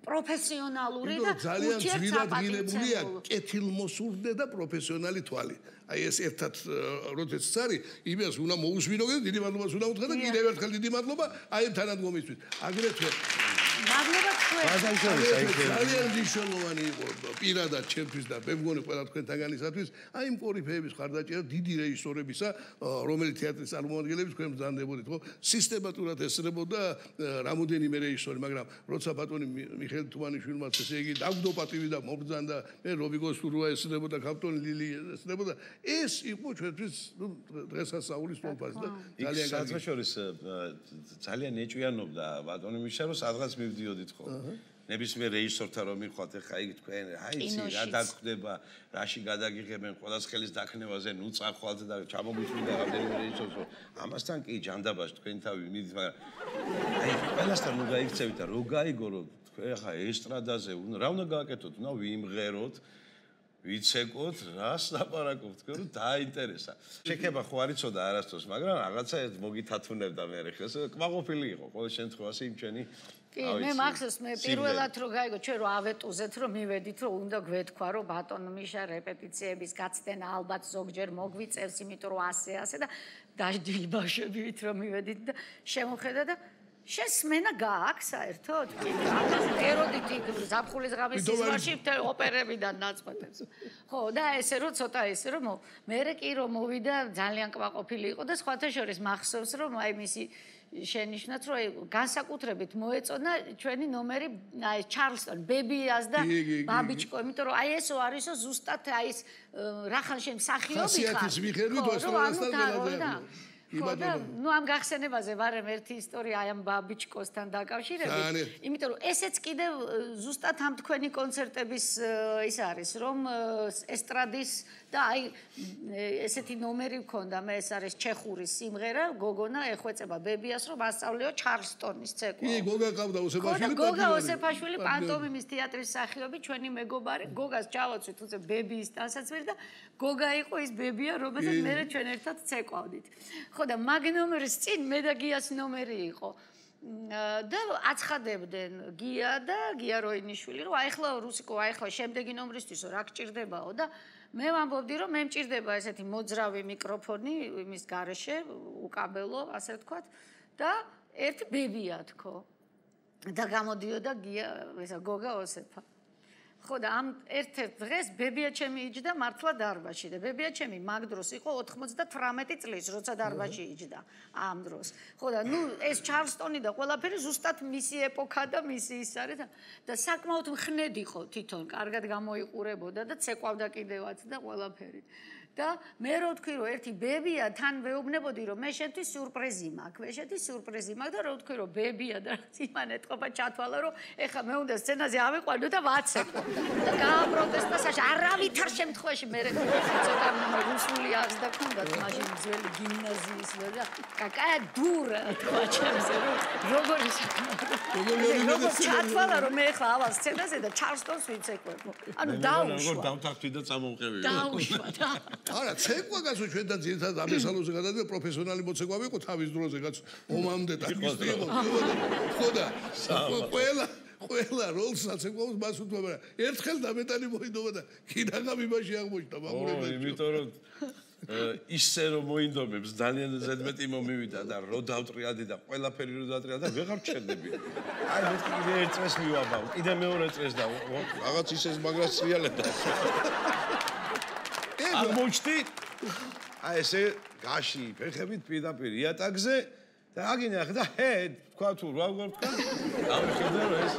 პროფესიონალური და ძალიან ძვირად ღირებულია კეთილმოსურნე და პროფესიონალი თვალი. აი ეს ერთად როდესაც არის, იმას უნდა მოусმინო და დიდი მადლობას უნდა უთხრა და კიდევ ერთხელ დიდი მადლობა აი ამ თანადგომისთვის. აგრეთვე მადლობა თქვენ. ძალიან მნიშვნელოვანი იყო პირადად ჩემთვის და მე მგონი ყველა თქვენთაგანისათვის აი იმ კორიფეების ხარდაჭერა დიდი რეჟისორებისა, რომელიც თეატრის წარმომადგენლები თქვენ ბრძანდებოდით, ხო? სისტემატურად ესწრებოდა რამოდენიმე რეჟისორი, მაგრამ როცა ბატონი მიხეილ თუმანიშვილმაც ესე იგი დაგვდო პატივი და მობრძანდა, მე რობიგო სურვა ესწრებოდა, კაპიტანი ლილი ესწრებოდა, ეს იყო ჩვენთვის დღესასწაულის მომფას და ძალიან კარგი. საერთაშორის ძალიან ეჭვიანობდა ბატონი მიშა, რომ სადღაც მივდიოდით ხო? ნებისმიერ რეჟისორთან რომ მივხვდეთ, ეხა იგი თქვენ, აიცი რა დაგხვდება, რაში გადაგიღებენ, ყველას ხელის დაქნევაზე, ნუ წახვალთ და ჩამოგვიშვიდა რამდენიმე რეჟისორს, რომ ამასთან კი ჯანდაბაში თქვენი თავი მიდით, მაგრამ აი ყველასთან ნუ გაიქცევით და რო გაიგოროთ, თქვენ ეხა ესტრადაზე, რა უნდა გააკეთოთ, უნდა ვიმღეროთ, ვიცეკოთ, რას ლაპარაკობთ, თქვენ რომ დააინტერესა. შეკება ხო არ იცოდა არასდროს, მაგრამ რაღაცა ერთ მოგითათუნებდა მე ხეს, კმაყოფილი იყო ყოველ შემთხვევაში იმ ჩვენი კი, მე მახსოვს, მე პირველად რო გაიგო, ჩვენ რო ავეტუზეთ, რომ მივედით, რომ უნდა გვეთქვა, რომ ბატონ მიშა რეპეტიციების გაცდენა ალბათ ზოგჯერ მოგვიწევს, იმიტომ რომ ასე და დაждილი ბავშვებით რომ მივედით და შემოხედა და შესმენა გააქვს საერთოდ? კი, ამას ეროდითი ზაფხულის ღამის სიზმარში მთელ ოპერებიდან ნაწყვეტებს. ხო, და ესე რომ ცოტა ესე რომ მე კი რომ მოვიდა ძალიან კმაყოფილი იყო და სხვათა შორის მახსოვს რომ აი მისი შენიშნათ რომ განსაკუთრებით მოეწონა ჩვენი ნომერი აი ჩარლსტონ ბებიას და ბაბიჩკო, იმიტომ რომ აი ესო არისო ზუსტად აი ეს რახან შენ მსახიობი ხარ. ხასიათის მიხედვით ვასწავლასთან ნუ ამ გახსენებაზე ვარემ ერთი ისტორია აი ამ ბაბიჩკოსთან დაკავშირებით, იმიტომ რომ ესეც კიდევ ზუსტად ამ თქვენი კონცერტების ის არის, რომ ესტრადის და აი ესეთი ნომერი მქონდა, მე ეს არის ჩეხური სიმღერა, გოგონა ეხვეწება ბებიას, რომ ასწავლიო ჩარლსტონის ცეკვა. კი, გოგა ყავდა ოსეფაშვილი. გოგა ოსეფაშვილი პანტომიმის თეატრის მსახიობი, ჩვენი მეგობარი, გოგას ჩავაცვით, თუმცა ბებიის ტანსაცმელი და გოგა იყო ის ბებია, რომელსაც მე ჩვენ ერთად ცეკვავდით. ხო და მაგ ნომერის წინ მე და გიას ნომერი იყო. და აცხადებდნენ გია და გია როინიშვილი, რომ აი ახლა რუსიკო, აი ახლა შემდეგი ნომრისთვისო რა გჭირდებაო და მე ვამბობდი, რომ მე მჭირდება ესეთი მოძრავი მიკროფონი იმის გარეშე, უკაბელო, ასე ვთქვათ და ერთი ბებია თქო. და გამოდიოდა გია, ესა გოგა ოსეფა. ხო და ამ ერთ-ერთ დღეს ბებია ჩემი იჯდა მართლა დარბაზში და ბებია ჩემი მაგ დროს იყო 98 წლის, როცა დარბაზში იჯდა ამ დროს. ხო და ნუ ეს ჩარლსტონი და ყველაფერი ზუსტად მისი ეპოქა და მისი ის არის და საკმაოდ მხნედ იყო თვითონ, კარგად გამოიყურებოდა და ცეკვავდა კიდევაც და ყველაფერი. და მე რო ვთქვი რომ ერთი ბებია თან ვეუბნებოდი რომ მე შენთვის სიურპრიზი მაქვს, მე შენთვის სიურპრიზი მაქვს და რო ვთქვი რომ ბებია და იმან ეთყობა ჩათვალა რომ ეხა მე უნდა სცენაზე ავიყვანო და ვაცეკვო და გააპროტესტა საშ არავითარ შემთხვევაში მე ცოტა რუსული აქვს და ქონდათ მაშინ ძველი გიმნაზიის და კაკა დურა თქვა ჩემზე რომ როგორი როგორ ჩათვალა რომ მე ეხლა ავალ სცენაზე და ჩარლსტონს ვიცეკვებო. ანუ დაუშვა. როგორ დავთანხმდი და წამოვყევი. დაუშვა და არა, ცეკვა გასო ჩვენთან ძირითადად ამესალოზე გადადიოდა პროფესიონალი მოცეკვავი იყო თავის დროზე გაც ომამდე ტანგისტი იყო. ხო და ყველა როლს საცეკვავს მას უთმობა. ერთხელ დამეტანი მოინდომა და კიდაღა მიმაში აღმოჩნდა მაგურებად. იმიტომ რომ ისე რომ მოინდომებს ძალიან ზედმეტი მომივიდა და რო დავტრიალდი და ყველაფერი რო დავტრიალდა ვეღარ ჩერდები. აი მე კიდე ერთ წელს მივაბავ, კიდე მეორე წელს და რაღაც ისეს მაგრას ტრიალებდა. აღმოჩნდი აი ესე გაში ფეხებით პირდაპირ იატაკზე და აგინახე და თქვა თუ რა ვგორთქა ამხედა რომ ეს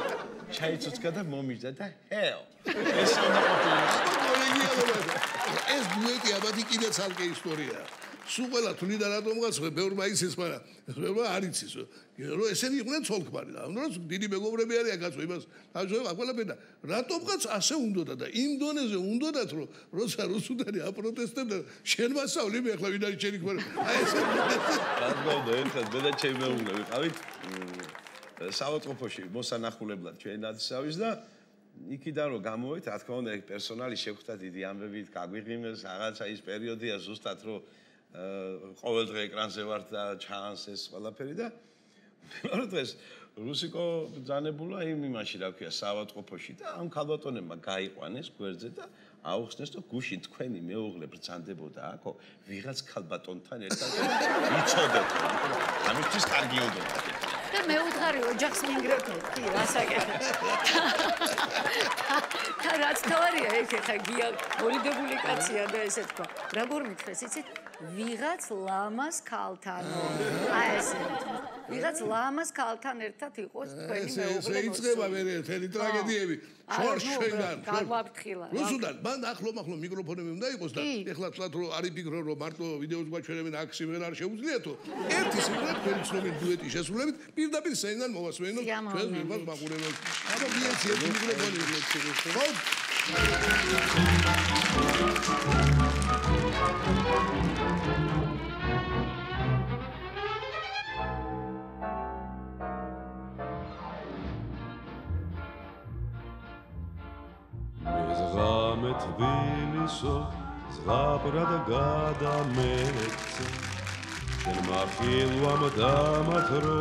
ჩაიცოცხა და მომიჯდა და ეს უნდა ყოფილიყო ეს დუეტი აბადი კიდე ცალკე ისტორია სულ ყველა თვლიდა რატომღაც ბევრმა იცის მაგრამ ბევრმა არ იცის რომ ესენი იყვნენ ცოლქმარი და ამიტომ დიდი მეგობრები არიან კაცო იმას აღზევ ყველაფერი და რატომღაც ასე უნდოდა და იმ დონეზე უნდოდათ რომ როცა რუსუდანი აპროტესტებდა შენ მასწავლი მე ახლა ვინ არის ჩემი ქმარი აი ესე რადგან ერთხელ მე და ჩემი მეუღლე ვიყავით საავადმყოფოში მოსანახულებლად ჩვენ ნაცისავის და იქიდან რომ გამოვით, რა თქმა უნდა, ეგ პერსონალი შეხვდა დიდი ამბებით, გაგვიღიმეს, რაღაცა ის პერიოდია ზუსტად რომ ყოველ დღე ეკრანზე ვარ და ჩანს ეს ყველაფერი და მეორე დღეს რუსიკო ბრძანებულა იმ იმაში, რა ქვია, საავადმყოფოში და ამ ქალბატონებმა გაიყვანეს გვერდზე და აუხსნეს და გუშინ თქვენი მეუღლე ბრძანდებოდა აქო ვიღაც ქალბატონთან ერთად იცოდეთ. ამისთვის კარგი ოდოთ. და მეუღარი ოჯახს მინგრებთ კი რასაკეთებ. და რაც თავარია ეგ ხა გია მოლიდებული კაცია და ესე თქვა. როგორ მითხრეს იცით? ვიღაც ლამას ქალთანო. აი ესე. ვიღაც ლამას ქალთან ერთად იყოს თქვენი მეუღლე. ესე იწყება მე ერთი ტრაგედიები. შორშენგან. გაგვაფრთხილა. რუსუდან მან ახლო-მახლო მიკროფონები უნდა იყოს და ეხლა თქვათ რომ არ იფიქრო რომ მარტო ვიდეოს გვაჩვენებენ აქ სიმღერა არ შეუძლიათო. ერთი სიმღერა თქვენი ცნობილი დუეტი შესრულებით პირდაპირ სცენიდან მოვასვენოთ ჩვენს ვირბას მაყურებელს. აბა მიეცი ერთი მიკროფონი ხო? მეზღამე თბილისო ზღაპრად გადამექცა შენ მახილვამ დამათრო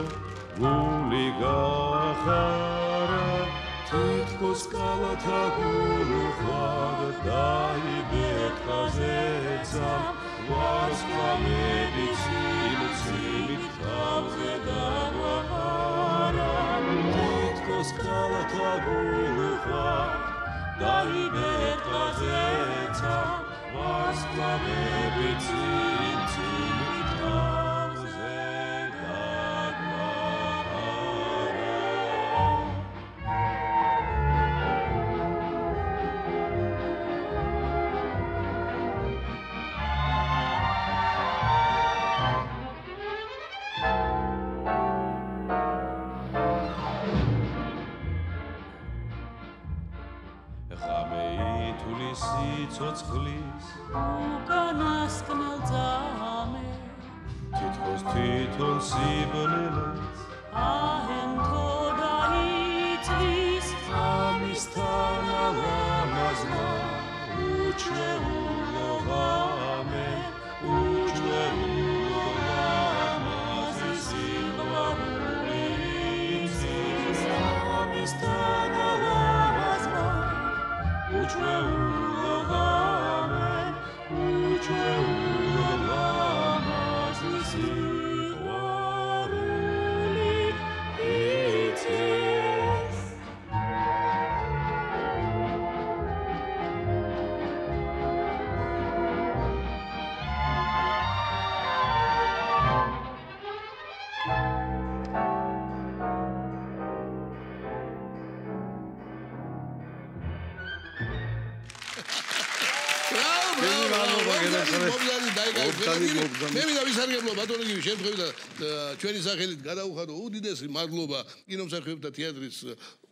გული გახარა თითქოს კალათა გულუხვად დაიბეთხაზეცა ვარსკვლავები ცილ-ცილით თავზე დაგვაყარა თითქოს კალათა გულუხვად დაიბეთხაზეცა ვარსკვლავები ცილ-ცილით თავზე ცოცხლის უკანასკნელ ძამე თითქოს თვითონ სიბნელეს აჰენთო დაიწვის ამისთან ალამაზმა უჩვეულო ღამე უჩვეულო ლამაზი სიყვარული იცის ამისთან ალამაზმა უჩვეულო მე მინდა ვისარგებლო ბატონო გივი შემთხვევით და ჩვენი სახელით გადაუხადო უდიდესი მადლობა კინომსახიობთა თეატრის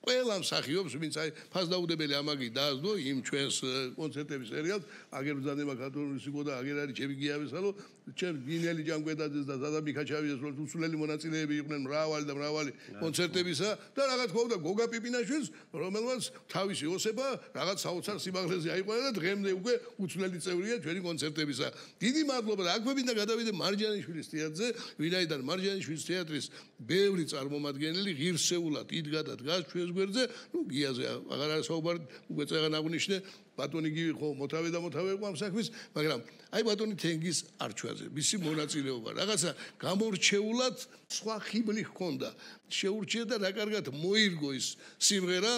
ყველა მსახიობს ვინც აი ფასდაუდებელი ამაგი დაასდო იმ ჩვენს კონცერტების სერიალს აგერ ბრძანება ქართული სიკო და აგერ არის ჩემი გიავესალო ჩემ გინელი ჯანკვედაძეს და ზადა მიქაჩავიძეს რომ უსულელი მონაწილეები იყვნენ მრავალი კონცერტებისა და რაღაც თქო და გოგა პიპინაშვილს რომელმაც თავისი ოსება რაღაც საოცარ სიმაღლეზე აიყვანა და დღემდე უკვე უცვლელი წევრია ჩვენი კონცერტებისა დიდი მადლობა და აქვე მინდა გადავიდე მარჯანიშვილის თეატრზე ვინაიდან მარჯანიშვილის თეატრის ბევრი წარმომადგენელი ღირსეულად იდგა და დგას ჩვენს გვერდზე ნუ გიაზე აღარ არის საუბარი უკვე წეგან აღნიშნე ბატონი გივი ხო მოთავე და მოთავე ყო ამ საქმის მაგრამ აი ბატონი თენგის არჩვაზე მისი მონაწილეობა რაღაცა გამორჩეულად სხვა ხიბლი ჰქონდა შეურჩია და რა კარგად მოირგო ის სიმღერა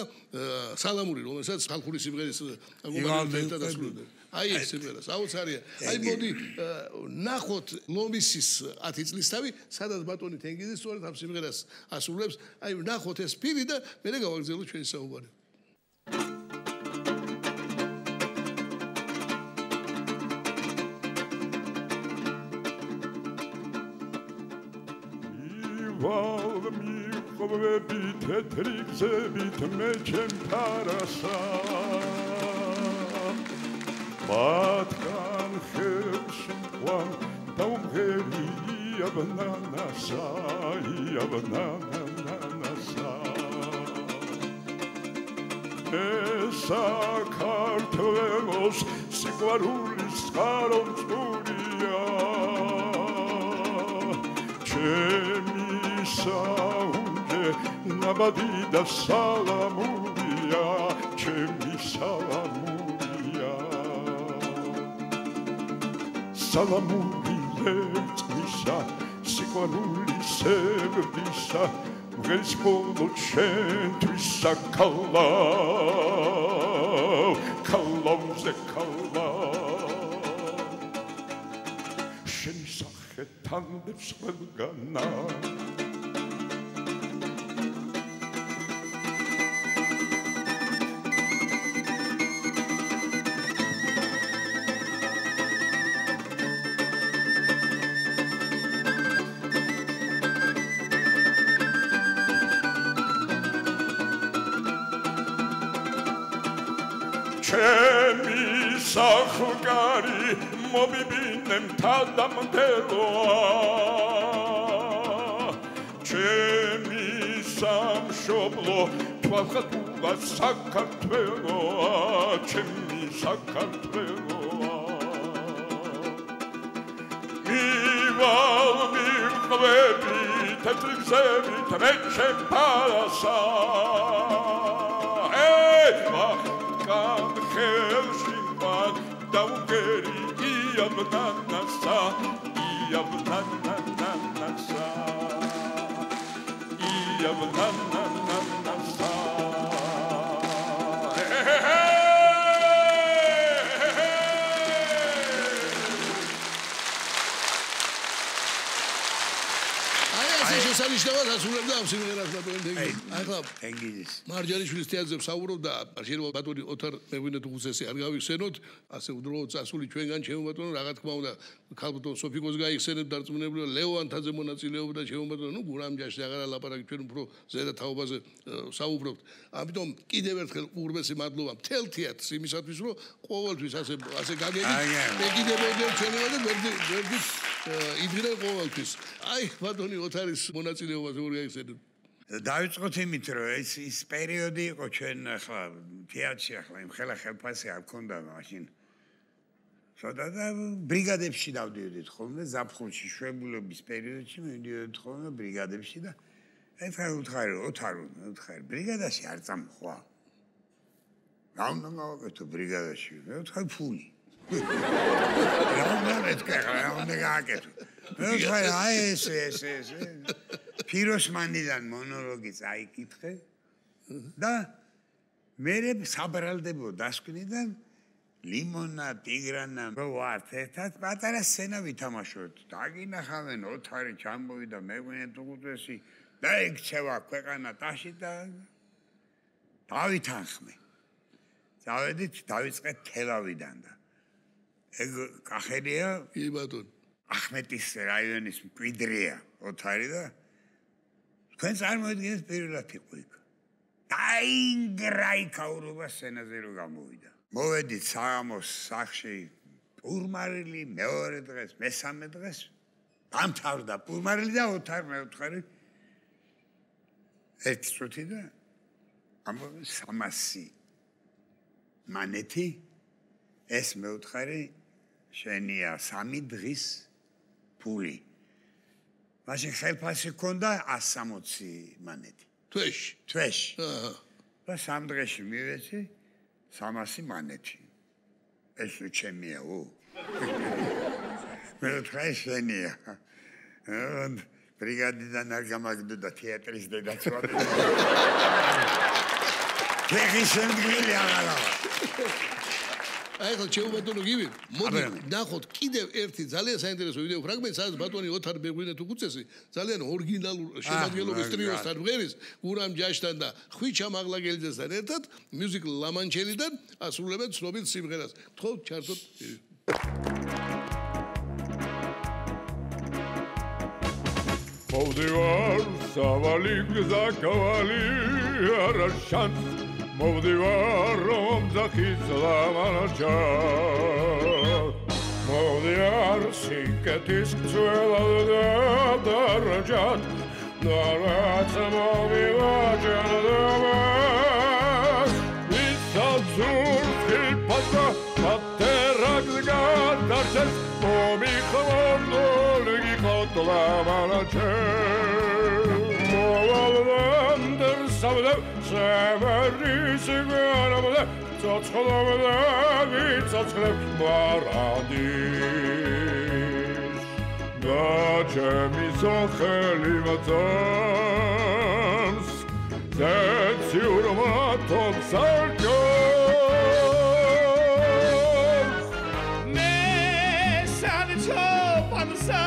სალამური რომელსაც ხალხური სიმღერის აგუბანებდა და სრულდა აი ეს სიმღერა საოცარია აი მოდი ნახოთ ლომისის 10 წლისთავი სადაც ბატონი თენგიზი სწორედ ამ სიმღერას ასრულებს აი ნახოთ ეს პირი და მე გავაგრძელოთ ჩვენი საუბარი ვალმიყვები თეთრი გზებით მე ჩემ ფარასა მათგან ხელში მყვალ დაუმღერი აბნანასა აბნანასა საქართველოს სიყვარულის წყარომწყურია ჩემი საუნჯე ნაბადი და სალამურია ჩემი სალამურია სალამური ერთმისა სიყვარულის სევდისა მღერის ბოლო ჩვენთვის საკალავ კალავზე კალავ შენი სახე თანდებს ყველგანა ჩემი სახლგარი მობიბინემ თადამდელოა ჩემი სამშობლო თვალხატულა საქართველოა ჩემი საქართველოა მივალ მივყვები თეთრი გზებით მე ჩემ პარასა ხელშიმად დაუგერი იაბნანასა იაბნანასა იაბნანასა შესანიშნავად ასრულებდა ამ სიმღერას ბატონი ახლა ეგიდის მარჯანიშვილის თეატრზე ვსაუბრობდა შეიძლება ბატონი ოთარ მეღვინეთ უხუცესი არ გავიხსენოთ ასე უდროოდ წასული ჩვენგან ჩემო ბატონო რა თქმა უნდა ქალბატონ სოფიკოს გაიხსენებთ დარწმუნებული ლევანთაძე მონაწილეობდა ჩემო ბატონო ნუ გურამ ჯაშზე აღარ ალაპარაკი ჩვენ უფრო ზედა თაობაზე ვსაუბრობთ ამიტომ კიდევ ერთხელ უღრმესი მადლობა მთელ თეატრს იმისათვის რომ ყოველთვის ასე გაგებით მეკიდებოდნენ ჩვენებად და გვერდით იდგნენ ყოველთვის აი ბატონი ოთარის მონაწილეობაზე ორი აიხსენებთ დავიწყოთ იმით რომ ის პერიოდი იყო ჩვენ ახლა თეატრში ახლა იმ ხელფასი არ ქონდა მაშინ შოდა და ბრიგადებში დავდიოდით ხოლმე ზაფხულში შვებულობის პერიოდში მივდიოდით ხოლმე ბრიგადებში და ეხლა უთხარი ოთარი ბრიგადაში არ წამხვა რა უნდა გავაკეთო ბრიგადაში მე უთხარი ფული რა უნდა გააკეთო მე უთხარი აი ეს ფიროსმანიდან მონოლოგი წაიკითხე და მე საბრალდებო დასკვნიდან ლიმონა ტიგრანა ვართ ერთად პატარა სცენა ვითამაშოთ დაგინახავენ ოთარი ჩამოვიდა მეგვინეთ უღუცესი და იქცევა ქვეყანა ტაში და დავითანხმე წავედით დავიწყეთ თელავიდან და ეგ კახელია კი ბატონო ახმეტის რაიონის მკვიდრია ოთარი და თქვენ წარმოიდგინეთ პირველად იყო იქ დაინგრაი ქაურობა სცენაზე რომ გამოვიდა მოვედით საღამოს სახლში პურმარილი მეორე დღეს მესამე დღეს დამთავრდა პურმარილი და ოთარ მეუთხარი ერთი წუთი და ამბობენ 300 მანეთი ეს მეუთხარი შენია 3 დღის ფული მაშინ ხელფასი ქონდა 160 მანეთი თვეში და 3 დღეში მივეცი 300 მანეთი ეს ჩემია მე ვთქვი შენია ბრიგადიდან არ გამაგდოდა თეატრის დედაცვა თექიშენ გილი აღარა აი ხო ჩემო ბატონო გივი მოდი ნახოთ კიდევ ერთი ძალიან საინტერესო ვიდეო ფრაგმენტი სადაც ბატონი ოთარ მეღვინეთ უხუცესი ძალიან ორიგინალურ შემადგენლობის ტრიოსთან ვღერის გურამ ჯაშთან და ხვიჩა მაღლაგელიძესთან ერთად მიუზიკლ ლამანჩელიდან ასრულებენ ცნობილ სიმღერას გთხოვთ ჩართოთ მოვდივარ სავალი გზა კავალი არაშან მოვდივარ რომ ძახის ლამანჩა მოვდივარ სიკეთის გწველად და დარჯად ნარაც მოვივაჯან და ვისაც კოტლავანაჩე მოვალდანდერ სავდა შემერის გარამდა ცოცხლავდა ვიცოცხლებ მარადის გაჩემი სოხელი მაწამს ზეციურმა თოფსარჯოს მე სანჩო პანსა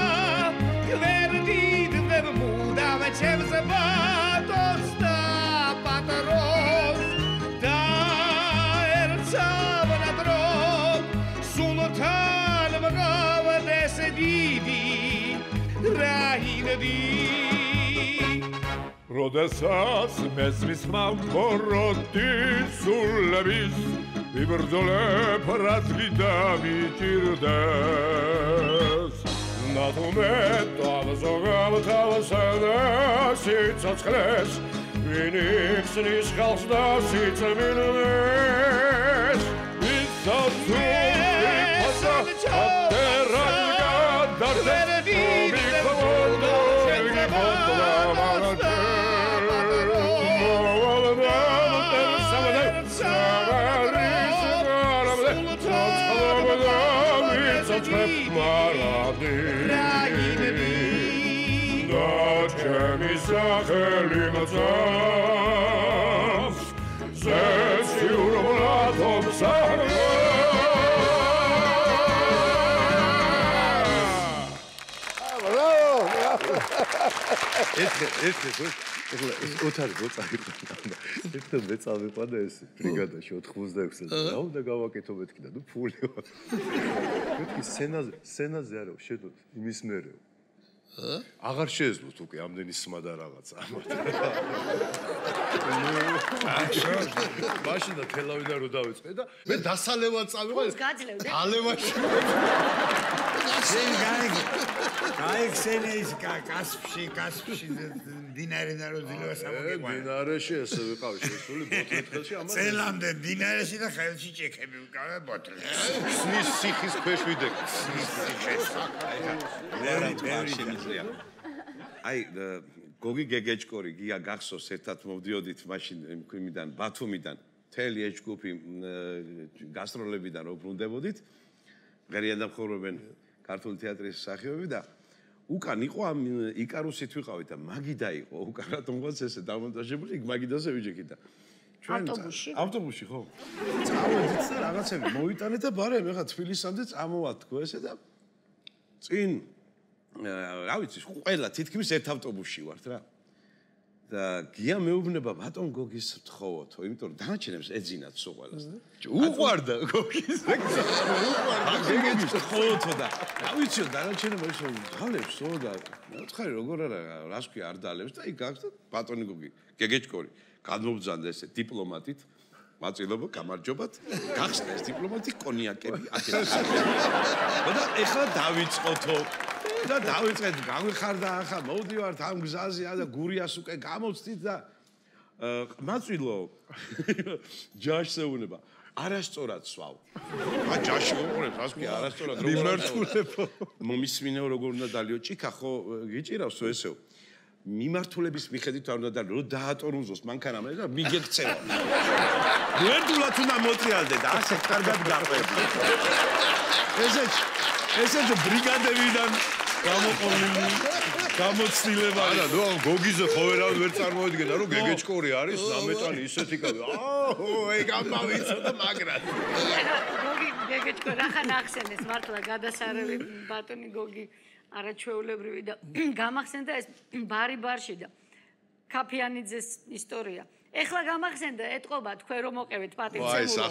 გვერდიდ ვებმუდა მეჩემს ბატოს და პატროს და ერცავნა დრო სულთან მგავდეს დიდი რაინდი როდესაც მესმის მავქოროდი სულების ვიბრძოლებ რადგი დამიჭირდეს ნათუმე თავზოგავ თავსადა სიცოცხლეს ვინიხსნის ხალხს და სიწმინდეს ვისაცული ფასა ატერანგა დარდე მიკოლდო მიკოლდო ჩემი სახელი მაწამს ზეციურმა თოფსარჯოს ოთარი მოწაიყო. ერთხელ მე წავიყვანა ეს ბრიგადაში 86-ზე. რა უნდა გავაკეთო მეთქი და ნუ ფული ვარ. მეთქი სცენაზე არა შედოთ იმის მერე. აღარ შეეძლოთ უკვე ამდენი სმა და რაღაცა. მაშინ და თელავიდან რო დავიწყე და მე დასალევად წავიყვანე. ალევაში. გაიხსენე ის კასპში დინარიდან რო დილოს ამოგიყვანა. დინარეში ესე ვიყავი შესული ბოთლეთში ამას. წელამდე დინარეში და ხელში ჭექები ვიყავე ბოთლეთში. სნის სიხის ქვეშ ვიდექ. აი გოგი გეგეჭკორი გია გახსოვს ერთად მოვდიოდით მაშინ იმიდან ბათუმიდან მთელი ეჭკუფი გასტროლებიდან რო ბრუნდებოდით ღერიან დამხურობენ ქართული თეატრის მსახიობები და უკან იყო ამ იკარუსით ვიყავით და მაგიდა იყო უკან რატომღაც ესე დამონტაჟებული იქ მაგიდაზე ვიჯექით და ავტობუსში ხო წავედით და რაღაცები მოვიტანეთ და ბარემ ეხა თბილისამდე წამოვათქო ესე და წინ რა ვიცი ყველა თითქმის ერთ ავტობუსში ვართ რა და გია მეუბნება ბატონ გოგის თხოვოთო იმიტომ რომ დანარჩენებს ეძინათ სულ ყველას უყვარდა გოგის უყვარდა გოგის თხოვოთო და რა ვიცი დანარჩენებს გალებს და მოთხარი როგორ არა რას ქვია არ დალებს და იქ გახდა ბატონი გოგი გეგეჭკორი გადმობძანდა ესე დიპლომატით მაწილობო გამარჯობათ გახსნა ეს დიპლომატი კონიაკები აკეთებს და ეხლა დავიწყოთო და დავიწყეთ გამიხარდა ახლა მოვდივართ ამ გზაზე და გურიას უკვე გამოვცდით და მაწილო ჯაშს ეუბნება არასწორად სვავ ჯაში უყურებს რას ქვია არასწორად როგორ მიმართულებო მომისმინეო როგორ უნდა დალიო ჭიქა ხო გიჭირავს ესეო მიმართულების მიხედვით არ უნდა და რო დაატორუნზოს მანქანამ და მიგექცევა ერთულად უნდა მოწიალდე და ასე კარგად გაყვები ესეც ბრიგადებიდან გამოყოლილი გამოცდილება არა ნუ გოგიზე ხო ვერ წარმოედგენა რომ გეგეჭკორი არის ნამეტანი ისეთი კაცი ეგ ამავიცოდა მაგრად გოგი გეგეჭკორი ახან ახსენეს მართლა გადასარევი ბატონი გოგი არაჩვეულებრივი და გამახსენდა ეს ბარი-ბარში და ქაფიანიძეს ისტორია. ეხლა გამახსენდა ეთყობა თქვენ რომ მოყევით პატივცემულო.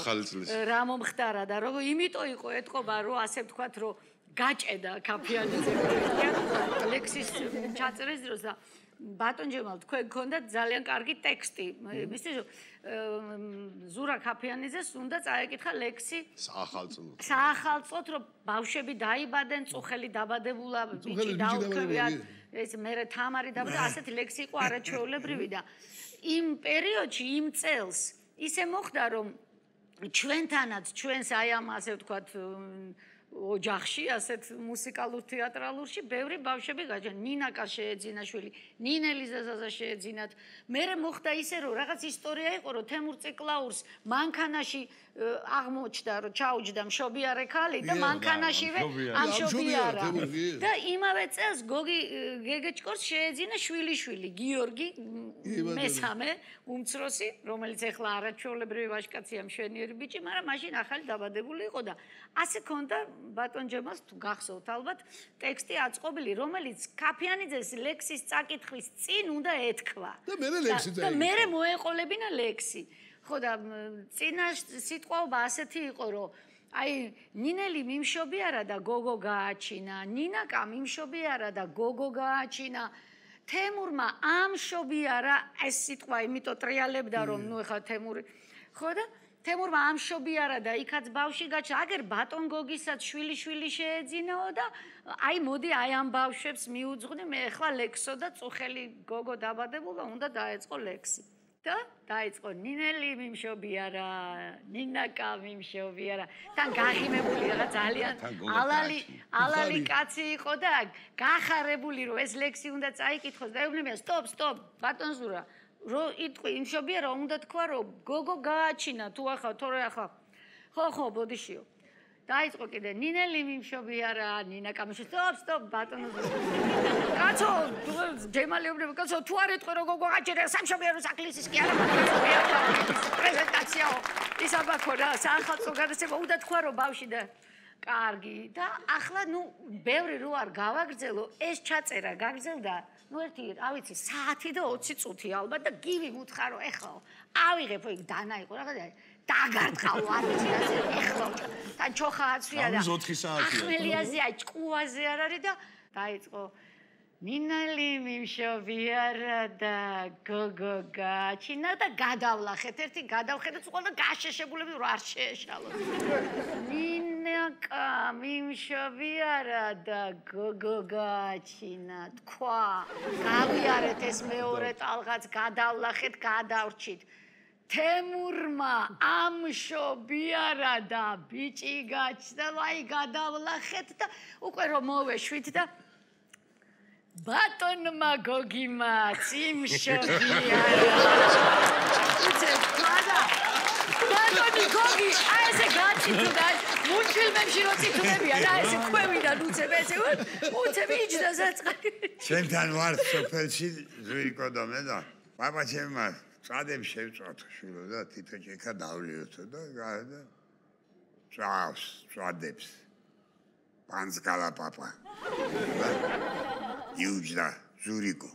რა მომხდარა და როგორ იმიტომ იყო ეთყობა რომ ასე ვთქვათ რომ გაჭედა ქაფიანიძე. ლექსის ჩაწერის დროს და ბატონ ჯემალ თქვენ გქონდათ ძალიან კარგი ტექსტი. იცით ზურა ქაფიანიძეს უნდა წაეკითხა ლექსი საახალწლოდ რომ ბავშვები დაიბადნენ, წუხელი დაბადებულა, ბიჭი დაუქვევიათ, ეს მერე თამარი დაბადა, ასეთი ლექსი იყო არაჩვეულებრივი და იმ პერიოდში, იმ წელს ისე მოხდა რომ ჩვენთანაც ჩვენს აი ამ ასე ვთქვათ ოჯახში, ასეთ მუსიკალურ თეატრალურში ბევრი ბავშვები გაჩვენა. ნინაკა შეეძინაშვილი, ნინელიზე ზაზა შეეძინათ. მერე მოხდა ისე, რომ რაღაც ისტორია იყო, რომ თემურ ციკლაურს მანქანაში აღმოჩნდა, რომ ჩაუჯდა მშობიარე ქალი და მანქანაშივე ამშობიარა. და იმავე წელს გოგი გეგეჭკორს შეეძინა შვილიშვილი, გიორგი მესამე, უმცროსი, რომელიც ახლა არაჩვეულებრივი ვაჟკაცია, მშვენიერი ბიჭი, მაგრამ მაშინ ახალი დაბადებული იყო და ასე ქონდა ბატონ ჯემალს თუ გახსოვთ ალბათ ტექსტი აწყობილი, რომელიც ქაფიანიძეს ლექსის წაკითხვის წინ უნდა ეთქვა. და მერე მოეყოლებინა ლექსი. ხო და წინა სიტყვაობა ასეთი იყო, რომ აი ნინელი მიმშობიარა და გოგო გააჩინა, ნინაკა მიმშობიარა და გოგო გააჩინა. თემურმა ამშობიარა ეს სიტყვა, იმიტომ ტრიალებდა რომ ნუ ეხა თემური ხო და თემურმა ამშობიარა და იქაც ბავში გაჩა, აგერ ბატონ გოგისაც შვილი შეეძინაო და აი მოდი აი ამ ბავშვებს მიუძღვნი, მე ახლა ლექსო და წუხელი გოგო დაბადებულა, უნდა დაეწყო ლექსი. და დაიწყო ნინელი მიმშობიარა, ნინაკა მიმშობიარა. თან გაღიმებული რაღაც ძალიან ალალი კაცი იყო და გახარებული რომ ეს ლექსი უნდა წაიკითხოს და ეუბნებიან სტოპ, ბატონ ზურა. რომ იტყვი იმშობიარა, უნდა თქვა რომ გოგო გააჩინა თუ ახლა თორე ახლა. ხო, ბოდიშიო. დაიწყო კიდე ნინელი მიმშობიარა, ნინაკა მიმშობიარა. სტოპ, ბატონო. კაცო, ჯემალიობნები, კაცო, თუ არ ეტყვი რომ გოგო გააჩინა, სამშობიარო საკლისის კი არა. პრეზენტაციაო. ის აბაქო რა, საახალწლო გადაცემა უნდა თქვა რომ ბავში და კარგი და ახლა ნუ ბევრი რო არ გავაგრძელო, ეს ჩაწერა გაგრძელდა ნუ ერთი, რა ვიცი, საათი და 20 წუთი ალბათ და გივი მუთხა რომ ეხლა ავიღებო იქ დანა იყო რაღაცა დაგარდყავ არ ვიცი ასე ეხლა და ჩოხა აცვია და 4 საათია ახმელიაზეა ჭკუაზე არ არის და დაიწყო ნინელი მიმშობიარა და გოგო გააჩინა და გადავლახეთ ერთი გადავხედეთ ყველა გაშეშებულები რომ არ შეეშალო ნინაკა მიმშობიარა და გოგო გააჩინა თქვა გავიარეთ ეს მეორე ტალღაც გადავლახეთ გადავრჩით თემურმა ამშობიარა და ბიჭი გაჩნდა აი გადავლახეთ და უკვე რომ მოვეშვით და ბატონმა გოგიმა იმშობიარა. ბატონი გოგი, აი ესე გაწითუნდა, მუნჩილმებში რო წითუნებია და ესე ქვევიდან უცებ ესე უცებ იჯდა საწყალი. ჩვენთან ვარ სოფელში ზურიკო დომე და პაპაჩემმა წადებს შევწვათ შვილო და თითო ჭექა დავლიოთო და გადა წადებს პანსკალა პაპა. Iuđda, Zuriko.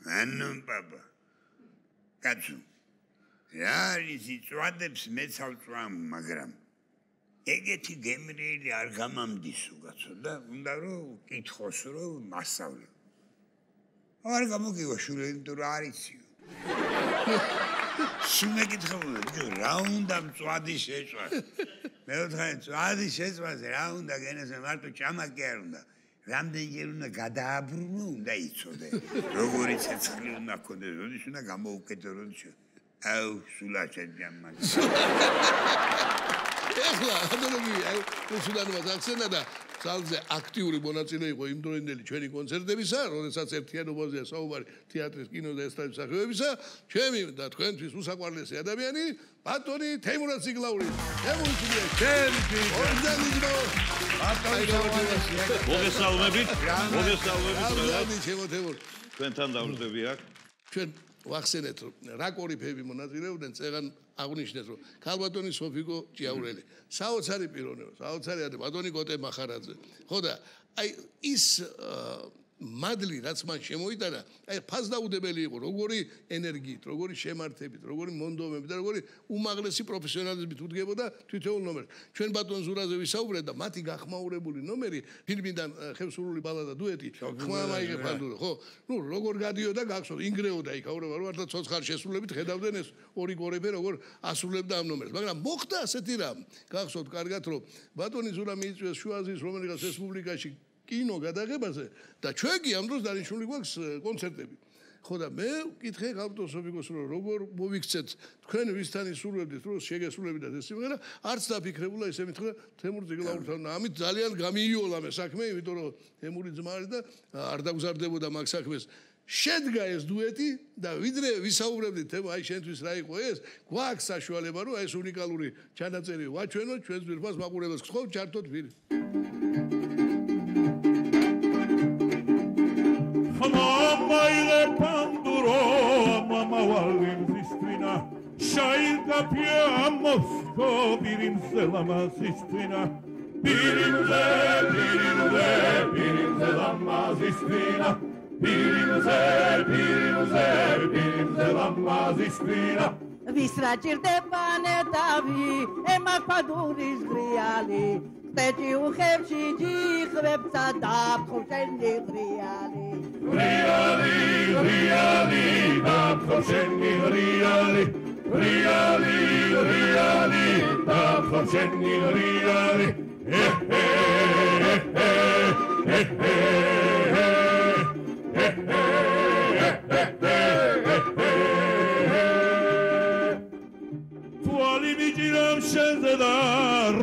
Annum papa. Kacu. Rarisi წვადებს მეც ავწვამ, მაგრამ ეგეთი გემრიელი არ გამამდისო, კაცო და უნდა რომ კითხოს რომ მასწავლე. არ გამოგივა შულე, იმიტომ რომ არ იციო. შემეკითხებოდა, რა უნდა მწვადი შეჭვა. მე ვთქვი, მწვადი შეჭვას რა უნდა გენესა მარტო ჭამაკი არ უნდა. რამდენჯერ უნდა გადააბრუნო, უნდა იცოდე. როგორი ცეცხლი უნდა ქონდეს, როდის უნდა გამოუკეთო, როდის აუ, სულაჩებიან მაგას. ეხლა, ადამიანები, აი, უსულანობას აქცენა და ძალზე აქტიური მონაწილე იყო იმდროინდელი ჩვენი კონცერტებისა, როდესაც ერთიანობაზეა საუბარი თეატრის, კინოს და ესტრადის მსახიობებისა, ჩემი და თქვენთვის უსაყვარლესი ადამიანი, ბატონი თემურაზ ციგლაური. თემურაზია, ჩემი ორგანიზმო. მოგესალმებით. თქვენთან დავждები აქ. ჩვენ ვახსენეთ რომ რა კორიფეები მონაწილეობდნენ წეგან აღნიშნეს რომ ქალბატონი სოფიკო ჭიაურელი საოცარი პიროვნება საოცარი არის ბატონი კოტე მახარაძე ხო და აი ის მადლი რაც მან შემოიტანა აი ფასდაუდებელი იყო როგორი ენერგიით როგორი შემართებით როგორი მონდომებით და როგორი უმაღლესი პროფესიონალიზმით უდგებოდა თითოეულ ნომერს ჩვენ ბატონ ზურაზე ვისაუბრეთ და მათი გახმაურებული ნომერი ფილმიდან ხევსურული ბალადა დუეტი ხმამაიგე ფანდური ხო ნუ როგორ გადიოდა გახსოვთ ინგრეოდა იქ აურება რომ არდა ცოცხალ შესრულებით ხედავდნენ ეს ორი კორეფე როგორ ასრულებდა ამ ნომერს მაგრამ მოხდა ასეთი რამ გახსოვთ კარგად რომ ბატონი ზურა მიიწვიეს შუა აზიის რომელიღაც რესპუბლიკაში კინო გადაღებაზე და ჩვენ კი ამ დროს დანიშნული გვაქვს კონცერტები. ხო და მე ვკითხე ავტოსოფიკოს რომ როგორ მოვიქცეთ თქვენ ვისთან ისურვებდით რომ შეგესრულებიდათ ეს სიმღერა არც დაფიქრებულა ისე მითხრა თემურ ძეგლაურთან ამით ძალიან გამიიოლა მე საქმე იმიტომ რომ თემური ძმა არის და არ დაგზარდებოდა მაგ საქმეს შედგა ეს დუეტი და ვიდრე ვისაუბრებდით თემა აი შენთვის რა იყო ეს გვაქვს საშუალება რომ ეს უნიკალური ჩანაწერი ვაჩვენოთ ჩვენს ძვირფას მაყურებელს გთხოვთ ჩართოთ ვირი Maile panduro mama valimzistvina Şailka pia Mosko birimse lamazistvina Birimze lamazistvina Birimze lamazistvina Visračirteba netavi emak paduris griali Teči uxevši džihvebca dapxušeni griali Riali, dapxošeni riali dapxošeni riali Tuali migiram šenze da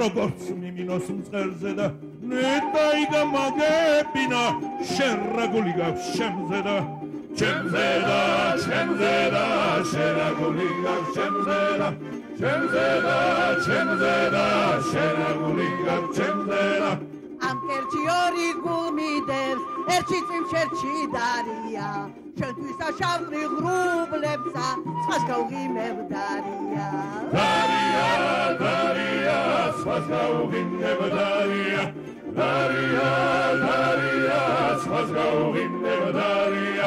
როგორც მიმინოს მწყერზე და ნეტაიგა მაგებინა შენ რაგული გაქვს შემზე და ჩემზე და შენ რაგული გაქვს შემზე და შენ რაგული გაქვს შემზე და ამ კერჩი ორი გულმიდებს ერთში წიმშერჩი დარია ჩვენთვის აშავრი ღრუბლებსა სხვას გავღიმებდარია დარია სხვას გავღიმებდარია სხვას გავღიმებდარია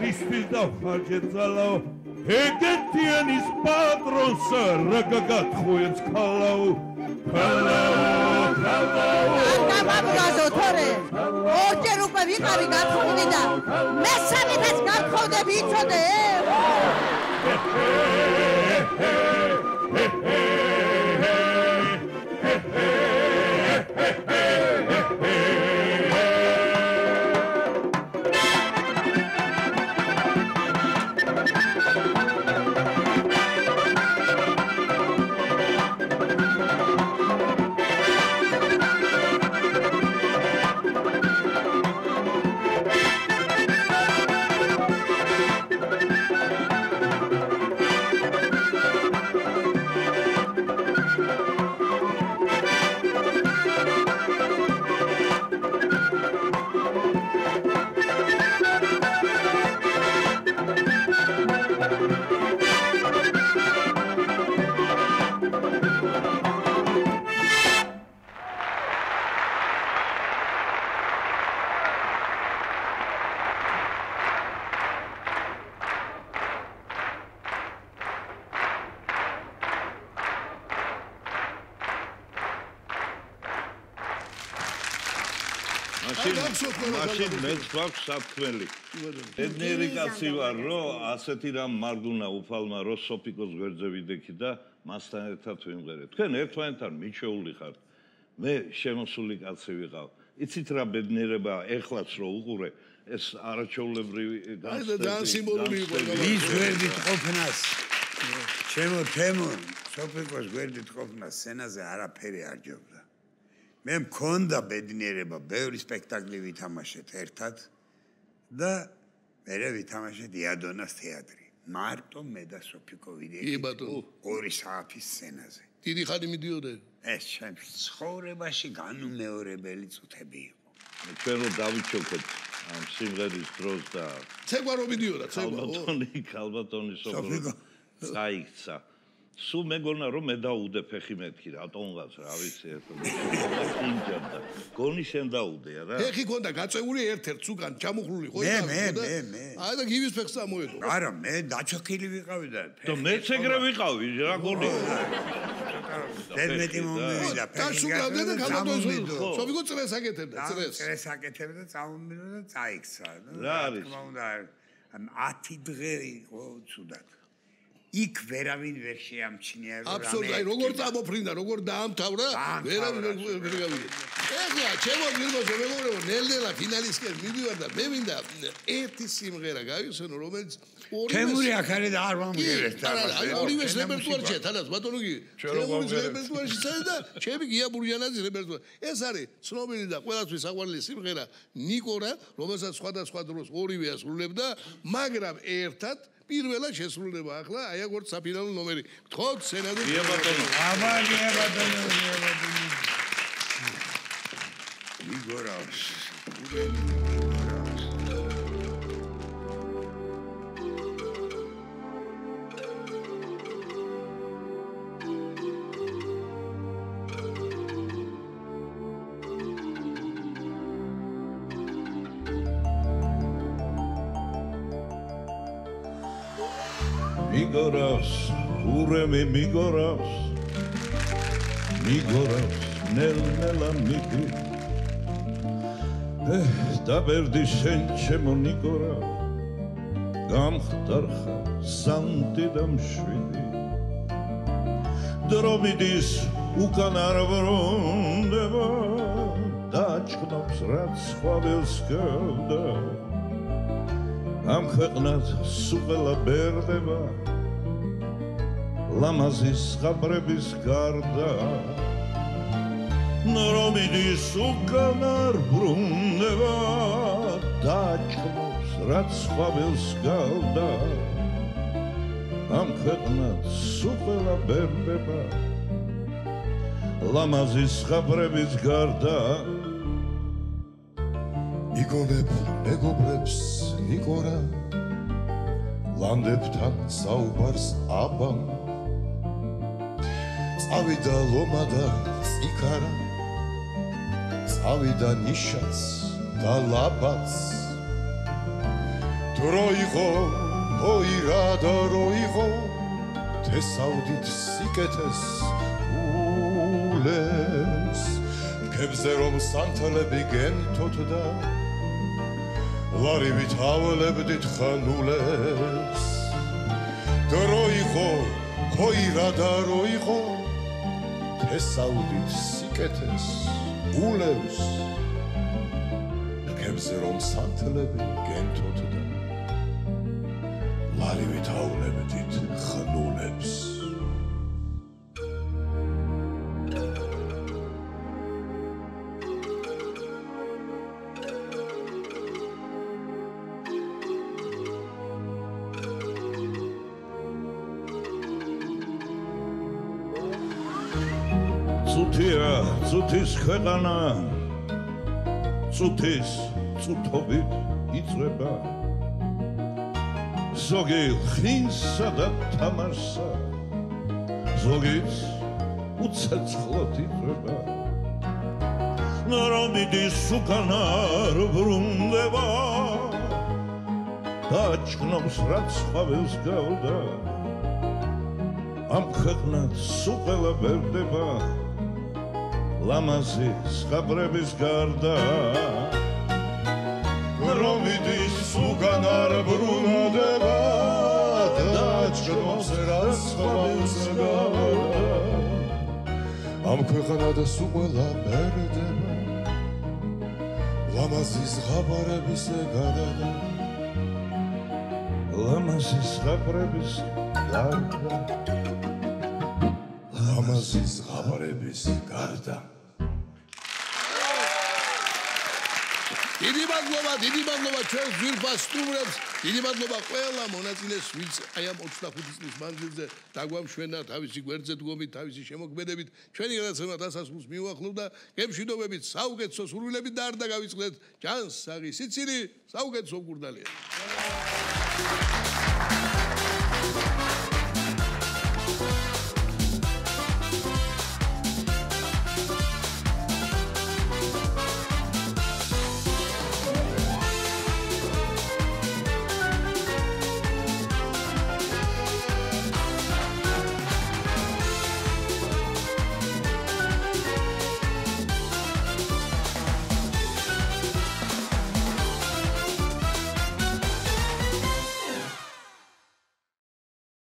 Риспис да ხარჯეთ ზალაო ეგეთიანის პატრონს რა გაგათხუებს ქალაო გამაბუზო თორე ორჯერ უკვე ვიყავი გათხოვდი და მესამე ფეს გათხოვდები იცოდე მაშინ მეც გვაქვს საფრთხელი. ბედნიერი კაცი ვარ, რომ ასეთი რამ მარგუნა უფალმა რო სოფიკოს გვერდზე ვიდექი და მასთან ერთად ვიმღერე. თქვენ ერთმანეთთან მიჩეული ხართ. მე შემოსული კაცი ვიყავ. იცით რა ბედნიერება ეხლაც რო უყურე, ეს არაჩვეულებრივი ძალიან სიმბოლური იყო. ის გვერდით ყოფნას. ჩემო თემო, სოფიკოს გვერდით ყოფნას სცენაზე არაფერი არ ჯობდა. მე მქონდა ბედნიერება ბევრი სპექტაკლი ვითამაშეთ ერთად და მერე ვითამაშეთ იადონას თეატრი. მარტო მე და სოფიკო ვიდექით 2 საათის სცენაზე. დიდი ხანი მიდიოდა. ეს ჩემს ცხოვრებაში განუმეორებელი წუთები იყო. ჩვენ რო დავიჩოქეთ ამ სიმღერის დროს და ცეკვა რო მიდიოდა, ცეკვა. ქალბატონი სოფიკო წაიქცა. სულ მეგონა რომ მე დაუდე ფეხი მეთქი რატომღაც რა ვიცი ერთო ინჯანდა გონი შენ დაუდეა რა ფეხი ქონდა გაწეული ერთ-ერთ სუგან ჩამოხლული ხო მე აი და გივის ფეხს ამოედო არა მე დაჩოქილი ვიყავი და მეც ეგრე ვიყავი რა გონი დედმეტი მომივიდა ფეხი და გამოდო სოფიკო წრეს აკეთებდა წრეს აკეთებდა წამომიდო და წაიქცა რა არის 10 დღე იყო ცუდად. იქ ვერავინ ვერ შეამჩნია რომ აბსოლუტურად როგორ წამოფრინდა როგორ დაამთავრა ვერავინ ვერ გავიგე ეხლა ჩემო გილმოსო მეგობრებო ნელ-ნელა ფინალისკენ მივივარ და მე მინდა ერთი სიმღერა გავიხსენო რომელიც თემური აქ არის და არ მომგერეს და ორივე რეპერტუარში თანაც ბატონო გი თემურის რეპერტუარში და ჩემი გია ბურიანაძის რეპერტუარი ეს არის ცნობილი და ყველასთვის საყვარელი სიმღერა ნიკორა რომელსაც სხვადასხვა დროს ორივე ასრულებდა მაგრამ ერთად პირველად შესრულდება ახლა აი აგორ საფინალო ნომერი გთხოვთ სენადო ბატონო აბალია ბატონო იგორავს მიგორავს ურემი მიგორავს ნელ-ნელა მიდი დაბერდი შენ ჩემო ნიკორა გამხდარხა სანტი და მშვიდი დრომიდის უკან არ ვრუნდება დაჭკნობს რაც ხვაველს გავდა ამ ქვეყნად სუყელა ბერდება ლამაზის ხაბრების გარდა ნრომიდის უკან არ ბრუნდება დაჭკნობს რაც ხვაველს გავდა ამ ქვეყნად სუყელა ბერდება ლამაზის ხაბრების გარდა იგონებ მეგობრებს ნიკორა ლანდებთან საუბარს აბამ წავიდა ლომა და წიქარა წავიდა ნიშაც და ლაბაც დრო იყო ოირა და რო იყო თესავდით სიკეთეს ულეს ქებზე რომ სანთლები გენთოთ და ლარივით ავლებდით ხანულებს დრო იყო ოირა და რო იყო თესავდით სიკეთეს ულებს ქებზე რომ სანთლები გენთოთ და ლარივით ავლებდით ხანულებს წუთის ქვეყანა წუთის წუთობით იწრება ზოგი ხინსა და თამაშსა ზოგიც უცეცხლად იწრება ნრომიდის უკან არ ბრუნდება დაჭკნობს რაც ხვაველს გავდა ამ ქვეყნად სუყელა ბერდება ლამაზის ხაბრების გარდა ნრომიდის უკან არ ბრუნდება დაჭკნობს რაც ხვაველს გავდა ამ ქვეყნად სუყელა ბერდება ლამაზის ხაბრების გარდა ლამაზის ხაბრების გარდა ლამაზის ხაბრების გარდა დიდი მადლობა ჩვენს ძვირფას სტუმრებს დიდი მადლობა ყველა მონაწილეს ვინც აი ამ 25 წლის მანძილზე დაგვამშვენა თავისი გვერდზე დგომით თავისი შემოქმედებით ჩვენი გადაცემა დასასრულს მიუახლოვდა გემშვიდობებით საუკეთესო სურვილებით და არ დაგავიწყდეთ ჯანსაღი სიცილი საუკეთესო მგურნალია